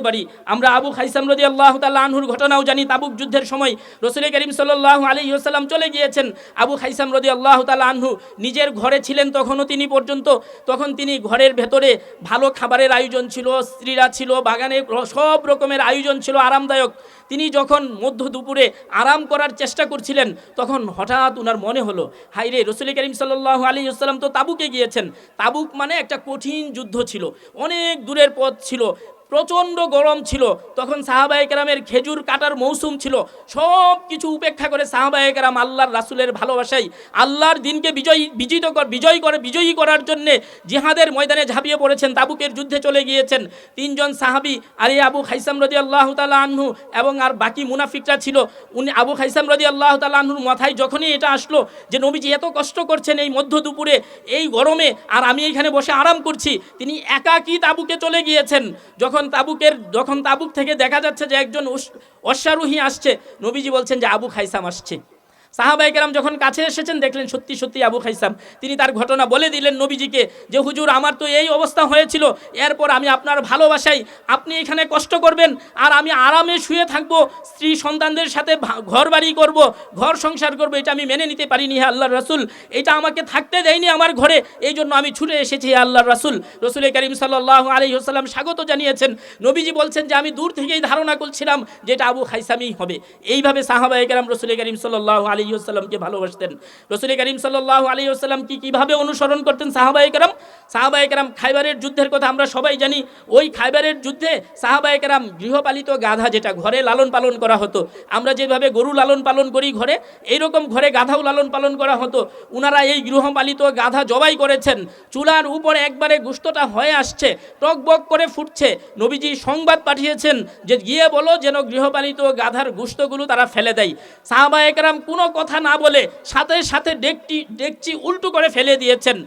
পারি। আমরা আবু খাইসাম রাদিয়াল্লাহু তাআলা আনহুর ঘটনাও জানি। তাবুক যুদ্ধের সময় রাসূল করিম সাল্লাল্লাহু আলাইহি ওয়াসাল্লাম চলে গিয়েছেন। আবু খাইসাম রাদিয়াল্লাহু তাআলা আনহু নিজের ঘরে ছিলেন তখনও তিনি পর্যন্ত। তখন তিনি ঘরের ভেতরে ভালো খাবারের আয়োজন ছিল, স্ত্রীরা ছিল, বাগানে সব রকমের আয়োজন ছিল আরামদায়ক। তিনি যখন মধ্য দুপুরে আরাম করার চেষ্টা করছিলেন, তখন হঠাৎ উনার মনে হলো, হায়রে, রাসূল করিম সাল্লাল্লাহু আলাইহি ওয়াসাল্লাম তো তাবুকে গিয়েছেন। তাবুক মানে একটা কঠিন যুদ্ধ ছিল, অনেক দূরের পথ ছিল, প্রচণ্ড গরম ছিল। তখন সাহাবায়ে কেরামের খেজুর কাটার মৌসুম ছিল। সব কিছু উপেক্ষা করে সাহাবায়ে কেরাম আল্লাহর রাসূলের ভালোবাসায় আল্লাহর দিনকে বিজয়ী করার জন্য জিহাদের ময়দানে ঝাঁপিয়ে পড়েছেন, তাবুকের যুদ্ধে চলে গিয়েছেন। তিনজন সাহাবী, আরে আবু খাইসাম রাদিয়াল্লাহু তাআলা আনহু এবং আর বাকি মুনাফিকরা ছিল। উনি আবু খাইসাম রাদিয়াল্লাহু তাআলা আনহুর মাথায় যখনই এটা আসলো যে নবীজি এত কষ্ট করছেন এই মধ্য দুপুরে, এই গরমে, আর আমি এখানে বসে আরাম করছি, তিনি একাকী তাবুকে চলে গিয়েছেন। যখন তাবুক থেকে দেখা যাচ্ছে যে একজন অশ্বারোহী আসছে, নবীজি বলছেন যে আবু খাইসাম আসছে। সাহাবায়ে কেরাম যখন কাছে এসেছেন, দেখলেন সত্যি সত্যি আবু খাইসাম। তিনি তার ঘটনা বলে দিলেন নবীজিকে যে হুজুর, আমার তো এই অবস্থা হয়েছিল, এরপর আমি আপনার ভালোবাসায় আপনি এখানে কষ্ট করবেন আর আমি আরামে শুয়ে থাকবো, স্ত্রী সন্তানদের সাথে ঘর বাড়ি করব, ঘর সংসার করব, এটা আমি মেনে নিতে পারিনি হে আল্লাহর রাসূল। এটা আমাকে থাকতে দেয়নি আমার ঘরে, এই জন্য আমি ছুটে এসেছি হে আল্লাহর রাসূল। রাসূল করিম সাল্লাল্লাহু আলাইহি ওয়াসাল্লাম স্বাগত জানিয়েছেন। নবীজি বলছেন যে আমি দূর থেকেই ধারণা করছিলাম যে এটা আবু খাইসামই হবে। এইভাবে সাহাবায়ে কেরাম রাসূল করিম সাল্লাল্লাহু আলাইহি ওয়াসাল্লামকে ভালোবাসতেন। রাসূল করিম সাল্লাল্লাহু আলাইহি ওয়াসাল্লাম কিভাবে অনুসরণ করতেন সাহাবায়ে কেরাম? খাইবারের যুদ্ধের কথা আমরা সবাই জানি। ওই খাইবারের যুদ্ধে সাহাবায়ে কেরাম গৃহপালিত গাধা, যেটা ঘরে লালন পালন করা হতো, আমরা যেভাবে গরু লালন পালন করি ঘরে, এইরকম ঘরে গাধাও লালন পালন করা হতো। উনারা এই গৃহপালিত গাধা জবাই করেছেন। চুলার উপরে একবারে গোশতটা হয়ে আসছে, টকবক করে ফুটছে। নবীজি সংবাদ পাঠিয়েছেন যে গিয়ে বলো যেন গৃহপালিত গাধার গোশতগুলো তারা ফেলে দেয়। সাহাবায়ে কেরাম কোনো কথা না বলে সাথে সাথে ডেকচি উল্টো করে ফেলে দিয়েছেন।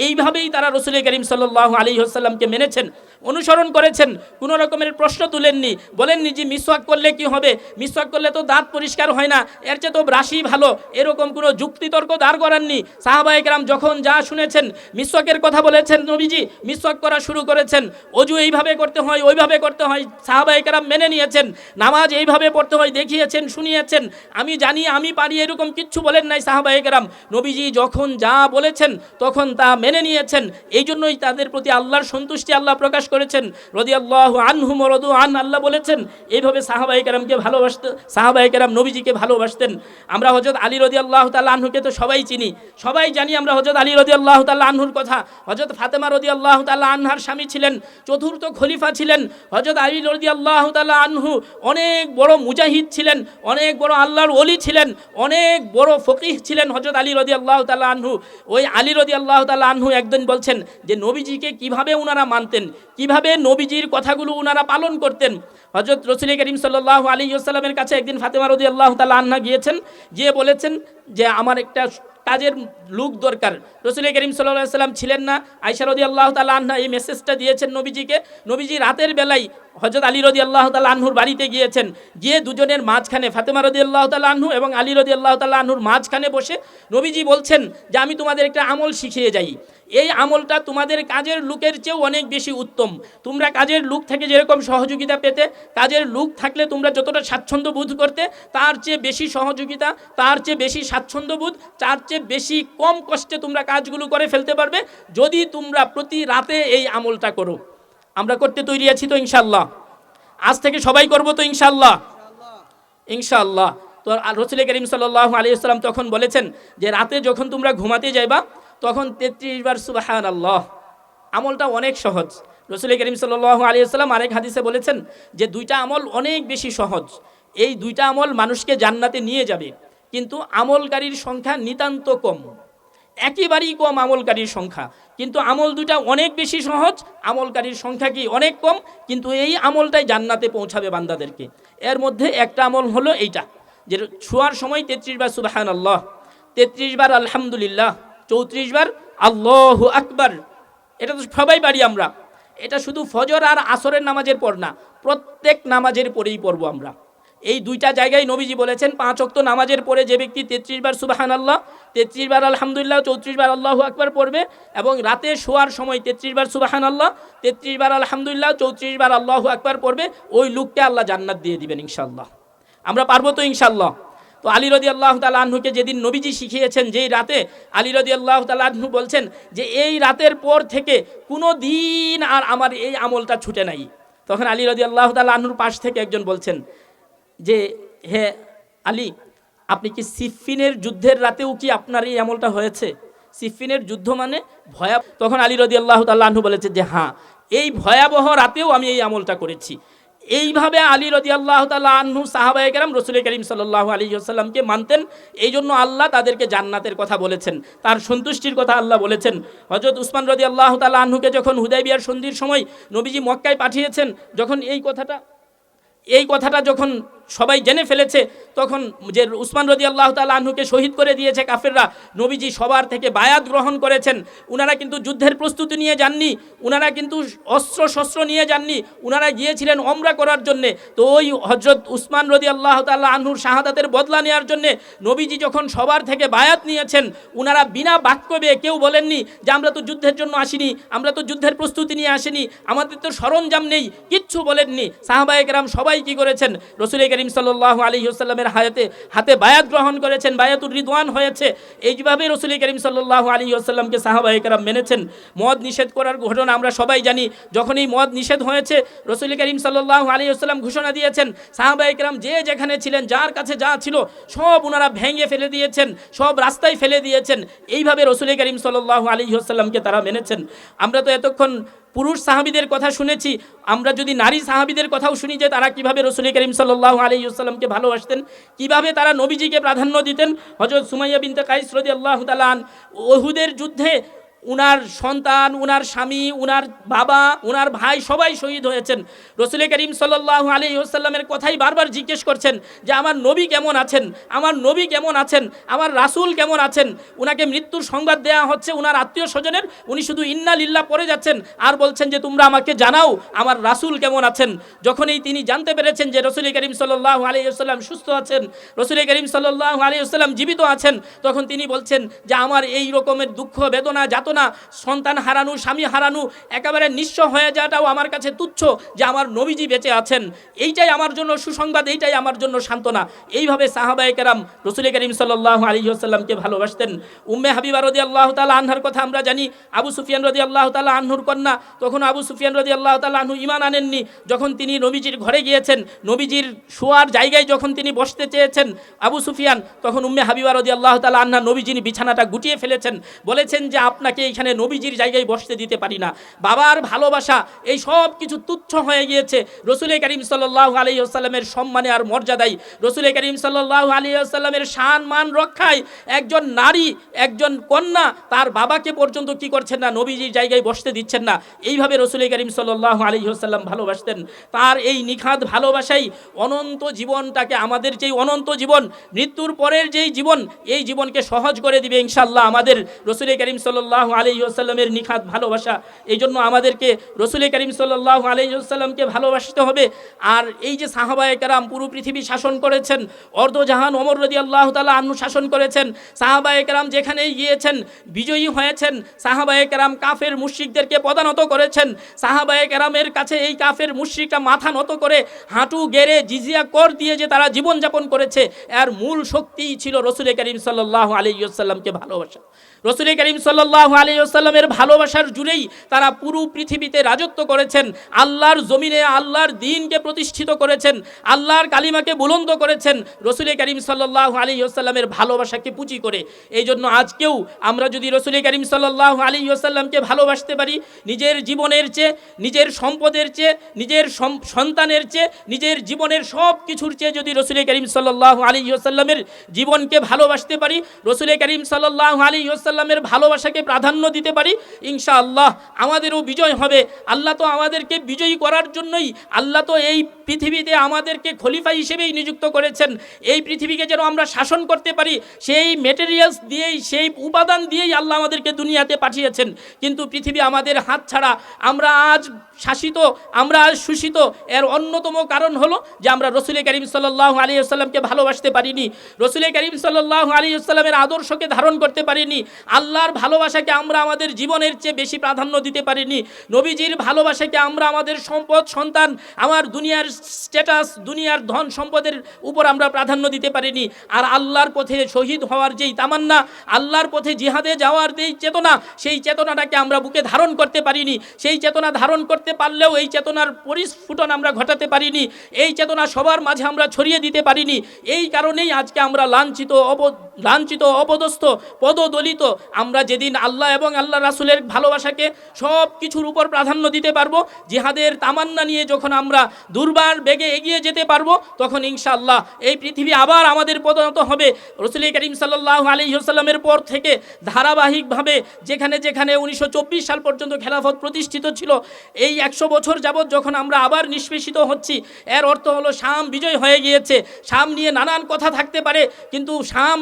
এইভাবেই তারা রসুল করিম সাল্লাল্লাহু আলাইহি ওয়াসাল্লামকে মেনেছেন, অনুসরণ করেছেন। কোনো রকমের প্রশ্ন তুলেননি, বলেননি যে মিসওয়াক করলে কি হবে, মিসওয়াক করলে তো দাঁত পরিষ্কার হয় না, এর চেয়ে তো ব্রাশই ভালো, এরকম কোনো যুক্তিতর্ক দাঁড় করাননি। সাহাবায়ে কেরাম যখন যা শুনেছেন, মিসওয়াকের কথা বলেছেন নবীজি, মিসওয়াক করা শুরু করেছেন। অজু এইভাবে করতে হয়, ওইভাবে করতে হয়, সাহাবায়ে কেরাম মেনে নিয়েছেন। নামাজ এইভাবে পড়তে হয়, দেখিয়েছেন, শুনিয়েছেন। আমি জানি, আমি পারি, এরকম কিচ্ছু বলেন নাই সাহাবায়ে কেরাম। নবীজি যখন যা বলেছেন তখন তা মেনে নিয়েছেন। এই জন্যই তাদের প্রতি আল্লাহর সন্তুষ্টি আল্লাহ প্রকাশ করেছেন। রাদিয়াল্লাহু আনহুম ওয়া রাদু আন, আল্লাহ বলেছেন। এইভাবে সাহাবায়ে কেরামকে ভালোবাসতেন, সাহাবায়ে কেরাম নবীজিকে ভালোবাসতেন। আমরা হযরত আলী রাদিয়াল্লাহু তাআলা আনহুকে তো সবাই চিনি, সবাই জানি আমরা হযরত আলী রাদিয়াল্লাহু তাআলা আনহুর কথা। হযরত ফাতেমা রাদিয়াল্লাহু তাআলা আনহার স্বামী ছিলেন, চতুর্থ খলিফা ছিলেন। হযরত আলী রাদিয়াল্লাহু তাআলা আনহু অনেক বড় মুজাহিদ ছিলেন, অনেক বড় আল্লাহর ওলি ছিলেন, অনেক বড় ফকিহ ছিলেন হযরত আলী রাদিয়াল্লাহু তাআলা আনহু। ওই আলী রাদিয়াল্লাহু তাআলা আনহু একদিন বলছেন যে নবীজিকে কিভাবে উনারা মানতেন, কিভাবে নবীজির কথাগুলো উনারা পালন করতেন। হযরত রাসূল করিম সাল্লাল্লাহু আলাইহি ওয়াসাল্লামের কাছে একদিন ফাতেমা রাদিয়াল্লাহু তাআলা আনহা গিয়েছেন, গিয়ে বলেছেন যে আমার একটা কাজের লোক দরকার। রাসূল করিম সাল্লাল্লাহু আলাইহি ওয়াসাল্লাম ছিলেন না, আয়েশা রাদিয়াল্লাহু তাআলা আনহা এই মেসেজটা দিয়েছেন নবীজিকে। নবীজি রাতের বেলায় হযরত আলী রাদিয়াল্লাহু তাআলা আনহুর বাড়িতে গিয়েছেন, গিয়ে দুজনের মাঝখানে ফাতেমা রাদিয়াল্লাহু তাআলা আনহু এবং আলী রাদিয়াল্লাহু তাআলা আনহুর মাঝখানে বসে নবীজি বলছেন যে আমি তোমাদের একটা আমল শিখিয়ে যাই, এই আমলটা তোমাদের কাজের লোকের চেয়েও অনেক বেশি উত্তম। তোমরা কাজের লোক থেকে যেরকম সহযোগিতা পেতে, কাজের লোক থাকলে তোমরা যতটা স্বাচ্ছন্দ্য বোধ করতে, তার চেয়ে বেশি সহযোগিতা, তার চেয়ে বেশি স্বাচ্ছন্দ্য বোধ, তার চেয়ে বেশি কম কষ্টে তোমরা কাজগুলো করে ফেলতে পারবে যদি তোমরা প্রতি রাতে এই আমলটা করো। আমরা করতে তৈরি আছি তো ইনশাআল্লাহ? আজ থেকে সবাই করব তো ইনশাআল্লাহ? ইনশাআল্লাহ। তো রাসূল করিম সাল্লাল্লাহু আলাইহি ওয়াসাল্লাম তখন বলেছেন যে রাতে যখন তোমরা ঘুমাতে যাইবা তখন 33 বার সুবহানাল্লাহ। আমলটা অনেক সহজ। রাসূল করিম সাল্লাল্লাহু আলাইহি ওয়াসাল্লাম আরেক হাদিসে বলেছেন যে দুইটা আমল অনেক বেশি সহজ, এই দুইটা আমল মানুষকে জান্নাতে নিয়ে যাবে, কিন্তু আমলকারীর সংখ্যা নিতান্ত কম, একেবারেই কম আমলকারীর সংখ্যা। কিন্তু আমল দুটা অনেক বেশি সহজ, আমলকারীর সংখ্যা কি অনেক কম, কিন্তু এই আমলটাই জান্নাতে পৌঁছাবে বান্দাদেরকে। এর মধ্যে একটা আমল হলো এইটা, যে শোয়ার সময় 33 বার সুবহানাল্লাহ, 33 বার আলহামদুলিল্লাহ, 34 বার আল্লাহু আকবার। এটা তো সবাই পারি আমরা। এটা শুধু ফজর আর আসরের নামাজের পর না, প্রত্যেক নামাজের পরেই পড়বো আমরা। এই দুইটা জায়গায় নবীজি বলেছেন 5 ওয়াক্ত নামাজের পরে যে ব্যক্তি 33 বার সুবহানাল্লাহ, 33 বার আলহামদুলিল্লাহ, 34 বার আল্লাহু আকবার পড়বে, এবং রাতে শোয়ার সময় 33 বার সুবহানাল্লাহ, 33 বার আলহামদুলিল্লাহ, 34 বার আল্লাহু আকবার পড়বে, ওই লোককে আল্লাহ জান্নাত দিয়ে দিবেন ইনশাআল্লাহ। আমরা পারবো তো ইনশাআল্লাহ? তো আলী রাদিয়াল্লাহু তাআলা আনহুকে যেদিন নবীজি শিখিয়েছেন, যেই রাতে, আলী রাদিয়াল্লাহু তাআলা আনহু বলছেন যে এই রাতের পর থেকে কোনো দিন আর আমার এই আমলটা ছুটে নাই। তখন আলী রাদিয়াল্লাহু তাআলা আনহুর পাশ থেকে একজন বলছেন যে হে আলী, আপনি কি সিফিনের যুদ্ধের রাতেও কি আপনার এই আমলটা হয়েছে? সিফিনের যুদ্ধ মানে ভয়াবহ। তখন আলী রাদিয়াল্লাহু তাআলা আনহু বলেছে যে হ্যাঁ, এই ভয়াবহ রাতেও আমি এই আমলটা করেছি। এইভাবে আলী রাদিয়াল্লাহু তাআলা আনহু সাহাবায়ে কেরাম রাসূল করিম সাল্লাল্লাহু আলাইহি ওয়াসাল্লামকে মানতেন। এই জন্য আল্লাহ তাদেরকে জান্নাতের কথা বলেছেন, তার সন্তুষ্টির কথা আল্লাহ বলেছেন। হযরত উসমান রাদিয়াল্লাহু তাআলা আনহুকে যখন হুদায়বিয়ার সন্ধির সময় নবীজি মক্কায় পাঠিয়েছেন, যখন এই কথাটা যখন সবাই জেনে ফেলেছে, তখন যে উসমান রাদিয়াল্লাহু তাআলা আনহুকে শহীদ করে দিয়েছে কাফেররা, নবীজি সবার থেকে বায়াত গ্রহণ করেছেন। উনারা কিন্তু যুদ্ধের প্রস্তুতি নিয়ে যাননি, উনারা কিন্তু অস্ত্র শস্ত্র নিয়ে যাননি, উনারা গিয়েছিলেন ওমরা করার জন্যে। তো ওই হযরত উসমান রাদিয়াল্লাহু তাআলা আনহুর শাহাদাতের বদলা নেওয়ার জন্যে নবীজি যখন সবার থেকে বায়াত নিয়েছেন, উনারা বিনা বাক্যবে কেউ বলেননি যে আমরা তো যুদ্ধের জন্য আসিনি, আমরা তো যুদ্ধের প্রস্তুতি নিয়ে আসিনি, আমাদের তো সরঞ্জাম নেই, কিচ্ছু বলেননি। সাহাবায়ে কেরাম সবাই কি করেছেন? রাসূল করিম সাল্লাল্লাহু আলাইহি ওয়াসাল্লামের হাতে বায়াত গ্রহণ করেছেন, বায়াতুর রিদওয়ান হয়েছে। এইভাবে রাসূল করিম সাল্লাল্লাহু আলাইহি ওয়াসাল্লামকে সাহাবায়ে কেরাম মেনেছেন। মদ নিষেধ করার ঘটনা আমরা সবাই জানি। যখন এই মদ নিষেধ হয়েছে, রাসূল করিম সাল্লাল্লাহু আলাইহি ওয়াসাল্লাম ঘোষণা দিয়েছেন, সাহাবায়ে কেরাম যে যেখানে ছিলেন, যার কাছে যা ছিল সব ওনারা ভেঙে ফেলে দিয়েছেন, সব রাস্তায় ফেলে দিয়েছেন। এইভাবে রাসূল করিম সাল্লাল্লাহু আলাইহি ওয়াসাল্লামকে তারা মেনেছেন। আমরা তো এতক্ষণ পুরুষ সাহাবীদের কথা শুনেছি, আমরা যদি নারী সাহাবীদের কথাও শুনি যে তারা কিভাবে রাসূল করিম সাল্লাল্লাহু আলাইহি ওয়াসাল্লামকে ভালোবাসতেন, কিভাবে তারা নবীজিকে প্রাধান্য দিতেন। হযরত সুমাইয়া বিনতে কাইস রাদিয়াল্লাহু তাআলা আন উহুদের যুদ্ধে উনার সন্তান, উনার স্বামী, উনার বাবা, উনার ভাই সবাই শহীদ হয়েছেন। রসুল করিম সাল্লাল্লাহু আলাইহি ওয়াসাল্লামের কথাই বারবার জিজ্ঞেস করছেন যে আমার নবী কেমন আছেন, আমার নবী কেমন আছেন, আমার রাসূল কেমন আছেন। উনাকে মৃত্যুর সংবাদ দেওয়া হচ্ছে উনার আত্মীয় স্বজনের, উনি শুধু ইন্না লিল্লাহ পড়ে যাচ্ছেন আর বলছেন যে তোমরা আমাকে জানাও আমার রাসূল কেমন আছেন। যখনই তিনি জানতে পেরেছেন যে রসুল করিম সাল্লাল্লাহু আলাইহি ওয়াসাল্লাম সুস্থ আছেন, রসুল করিম সাল্লাল্লাহু আলাইহি ওয়াসাল্লাম জীবিত আছেন, তখন তিনি বলছেন যে আমার এই রকমের দুঃখ বেদনা যাতনা, সন্তান হারানো, স্বামী হারানো, একেবারে নিঃস্ব হয়ে যাওয়াটাও আমার কাছে তুচ্ছ, যে আমার নবীজি বেঁচে আছেন, এইটাই আমার জন্য সুসংবাদ, এইটাই আমার জন্য সান্ত্বনা। এইভাবে সাহাবায়ে কেরাম রসুল করিম সাল্লাল্লাহু আলাইহি ওয়াসাল্লামকে ভালোবাসতেন। উম্মে হাবিবা রাদিয়াল্লাহু তাআলা আনহার কথা আমরা জানি, আবু সুফিয়ান রাদিয়াল্লাহু তাআলা আনহুর কন্যা। তখন আবু সুফিয়ান রাদিয়াল্লাহু তাআলা আনহু ঈমান আনেননি। যখন তিনি নবীজির ঘরে গিয়েছেন, নবীজির শোয়ার জায়গায় যখন তিনি বসতে চেয়েছেন আবু সুফিয়ান, তখন উম্মে হাবিবা রাদিয়াল্লাহু তাআলা আনহা নবীজির বিছানাটা গুটিয়ে ফেলেছেন, বলেছেন যে আপনাকে এখানে নবীজির জায়গায় বসতে দিতে পারি না। বাবার ভালোবাসা এই সব কিছু তুচ্ছ হয়ে গিয়েছে রসুল করিম সাল্লাল্লাহু আলাইহি ওয়াসাল্লামের সম্মানে আর মর্যাদায়, রসুল করিম সাল্লাল্লাহু আলাইহি ওয়াসাল্লামের শান মান রক্ষায় একজন নারী, একজন কন্যা তার বাবাকে পর্যন্ত কি করছেন না, নবীজির জায়গায় বসতে দিচ্ছেন না। এইভাবে রসুল করিম সাল্লাল্লাহু আলাইহি ওয়াসাল্লাম ভালোবাসতেন। তার এই নিখাদ ভালোবাসাই অনন্ত জীবনটাকে, আমাদের যেই অনন্ত জীবন, মৃত্যুর পরের যেই জীবন, এই জীবনকে সহজ করে দিবে ইনশাআল্লাহ আমাদের রসুল করিম সাল্লাল্লাহু আলাইহি ওয়াসাল্লামের নিখাদ ভালোবাসা। এই জন্য আমাদেরকে রসুল করিম সাল্লাল্লাহু আলাইহি ওয়াসাল্লামকে ভালোবাসতে হবে। আর এই যে সাহাবায়ে কেরাম পুরো পৃথিবী শাসন করেছেন, অর্ধজাহান ওমর রাদিয়াল্লাহু তাআলা আনহু শাসন করেছেন, সাহাবায়ে কেরাম যেখানেই গিয়েছেন বিজয়ী হয়েছেন, সাহাবায়ে কেরাম কাফের মুশরিকদেরকে পদানত করেছেন, সাহাবায়ে কেরামের কাছে এই কাফের মুশরিকরা মাথা নত করে হাঁটু গেড়ে জিজিয়া কর দিয়ে যে তারা জীবনযাপন করেছে, এর মূল শক্তিই ছিল রসুল করিম সাল্লাল্লাহু আলাইহি ওয়াসাল্লামকে ভালোবাসা। রসুল করিম সাল্লাল্লাহু আলাইহি ওয়াসাল্লামের ভালোবাসার জুড়েই তারা পুরো পৃথিবীতে রাজত্ব করেছেন, আল্লাহর জমিনে আল্লাহর দ্বীনকে প্রতিষ্ঠিত করেছেন, আল্লাহর কালিমাকে বুলন্দ করেছেন রসুল করিম সাল্লাল্লাহু আলাইহি ওয়াসাল্লামের ভালোবাসাকে পুঁজি করে। এই জন্য আজকেও আমরা যদি রসুল করিম সাল্লাল্লাহু আলাইহি ওয়াসাল্লামকে ভালোবাসতে পারি, নিজের জীবনের চেয়ে, নিজের সম্পদের চেয়ে, নিজের সন্তানের চেয়ে, নিজের জীবনের সব কিছুর চেয়ে যদি রসুল করিম সাল্লাল্লাহু আলাইহি ওয়াসাল্লামের জীবনকে ভালোবাসতে পারি, রসুল করিম সাল্লাল্লাহু আলাইহি ওয়াসাল্লামের ভালোবাসাকে প্রাধান্য দিতে পারি, ইনশাআল্লাহ আমাদেরও বিজয় হবে। আল্লাহ তো আমাদেরকে বিজয়ী করার জন্যই, আল্লাহ তো এই পৃথিবীতে আমাদেরকে খলিফা হিসেবেই নিযুক্ত করেছেন। এই পৃথিবীকে যেন আমরা শাসন করতে পারি, সেই মেটেরিয়ালস দিয়েই, সেই উপাদান দিয়েই আল্লাহ আমাদেরকে দুনিয়াতে পাঠিয়েছেন। কিন্তু পৃথিবী আমাদের হাত ছাড়া, আমরা আজ শাসিত, আমরা আজ শোষিত। এর অন্যতম কারণ হলো যে আমরা রসুল করিম সাল্লাল্লাহু আলাইহি ওয়াসাল্লামকে ভালোবাসতে পারিনি, রসুল করিম সাল্লাল্লাহু আলাইহি ওয়াসাল্লামের আদর্শকে ধারণ করতে পারিনি, আল্লাহর ভালোবাসাকে আমরা আমাদের জীবনের চেয়ে বেশি প্রাধান্য দিতে পারিনি, নবীজির ভালোবাসাকে আমরা আমাদের সম্পদ, সন্তান, আমার দুনিয়ার স্ট্যাটাস, দুনিয়ার ধন সম্পদের উপর আমরা প্রাধান্য দিতে পারিনি। আর আল্লাহর পথে শহীদ হওয়ার যেই তামান্না, আল্লাহর পথে জিহাদে যাওয়ার যেই চেতনা, সেই চেতনাটাকে আমরা বুকে ধারণ করতে পারিনি। সেই চেতনা ধারণ করতে পারলেও এই চেতনার পরিস্ফুটন আমরা ঘটাতে পারিনি, এই চেতনা সবার মাঝে আমরা ছড়িয়ে দিতে পারিনি। এই কারণেই আজকে আমরা লাঞ্ছিত, অপদস্থ, পদদলিত। আমরা যেদিন আল্লাহ এবং আল্লাহ রাসূলের ভালোবাসাকে সব কিছুর উপর প্রাধান্য দিতে পারবো, জিহাদের তামান্না নিয়ে যখন আমরা দুর্বার বেগে এগিয়ে যেতে পারবো, তখন ইনশাআল্লাহ এই পৃথিবী আবার আমাদের পরিণত হবে রসুল করিম সাল্লাল্লাহু আলাইহি ওয়াসাল্লামের পর থেকে ধারাবাহিকভাবে যেখানে যেখানে 1924 সাল পর্যন্ত খেলাফত প্রতিষ্ঠিত ছিল, এই 100 বছর যাবৎ যখন আমরা আবার নিষ্পেষিত হচ্ছি, এর অর্থ হলো শাম বিজয় হয়ে গিয়েছে। শাম নিয়ে নানান কথা থাকতে পারে, কিন্তু শাম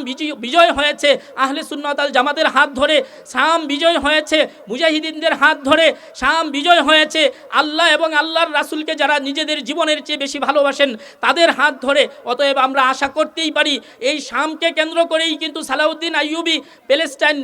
বিজয় হয়েছে আহলে সুন্নাত আল জামাতের হাত ধরে, শাম বিজয় হয়েছে মুজাহিদিনদের হাত ধরে, শাম বিজয় হয়েছে আল্লাহ এবং আল্লাহর রাসূলকে যারা নিজেদের জীবনের চেয়ে বেশি ভালোবাসেন তাদের হাত ধরে। অতএব আমরা আশা করতেই পারি এই শামকে কেন্দ্র করেই কিন্তু সালাউদ্দিন আইয়ুবী প্যালেস্টাইন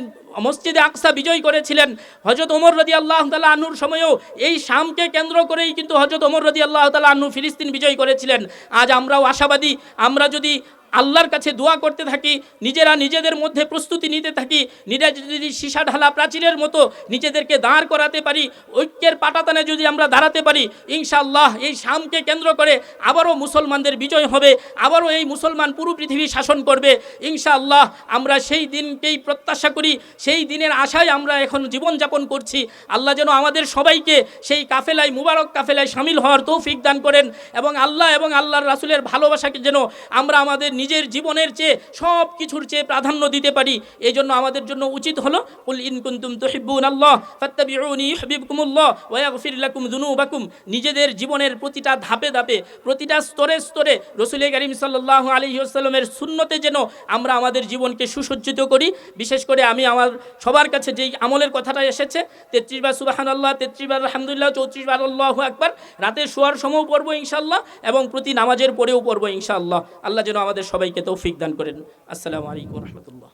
মসজিদে আকসা বিজয় করেছিলেন। হযরত ওমর রাদিয়াল্লাহু তাআলা আনহুর সময়ও এই শামকে কেন্দ্র করেই কিন্তু হযরত ওমর রাদিয়াল্লাহু তাআলা আনহু ফিলিস্তিন বিজয় করেছিলেন। আজ আমরাও আশাবাদী, আমরা যদি আল্লাহর কাছে দোয়া করতে থাকি, নিজেরা নিজেদের মধ্যে প্রস্তুতি নিতে থাকি, নিজেরা যদি সীসা ঢালা প্রাচীরের মতো নিজেদেরকে দাঁড় করাতে পারি, ঐক্যের পাটাতানে যদি আমরা দাঁড়াতে পারি, ইনশাআল্লাহ এই শামকে কেন্দ্র করে আবারও মুসলমানদের বিজয় হবে, আবারও এই মুসলমান পুরো পৃথিবী শাসন করবে ইনশাআল্লাহ। আমরা সেই দিনকেই প্রত্যাশা করি, সেই দিনের আশায় আমরা এখন জীবনযাপন করছি। আল্লাহ যেন আমাদের সবাইকে সেই কাফেলায়, মুবারক কাফেলায় শামিল হওয়ার তৌফিক দান করেন, এবং আল্লাহ এবং আল্লাহর রাসূলের ভালোবাসাকে যেন আমরা আমাদের নিজের জীবনের চেয়ে সব কিছুর চেয়ে প্রাধান্য দিতে পারি। এই জন্য আমাদের জন্য উচিত হলো কুল ইন কুনতুম তুহিব্বুনাল্লাহ ফাত্তাবিউনি ইউহিব্বুকুমুল্লাহ ওয়া ইয়াগফির লাকুম যুনুবাকুম। নিজেদের জীবনের প্রতিটা ধাপে ধাপে, প্রতিটা স্তরে স্তরে রাসূল কারীম সাল্লাল্লাহু আলাইহি ওয়াসাল্লামের সুন্নতে যেন আমরা আমাদের জীবনকে সুসজ্জিত করি। বিশেষ করে আমি আমার সবার কাছে যেই আমলের কথাটা এসেছে, 33 বার সুবহানাল্লাহ, 33 বার আলহামদুলিল্লাহ, 34 বার আল্লাহু আকবার, রাতে শোয়ার সময়ও পড়বো ইনশাআল্লাহ, এবং প্রতি নামাজের পরেও পড়বো ইনশাআল্লাহ। আল্লাহ যেন আমাদের সবাইকে তৌফিক দান করেন। আসসালামু আলাইকুম ওয়া রাহমাতুল্লাহ।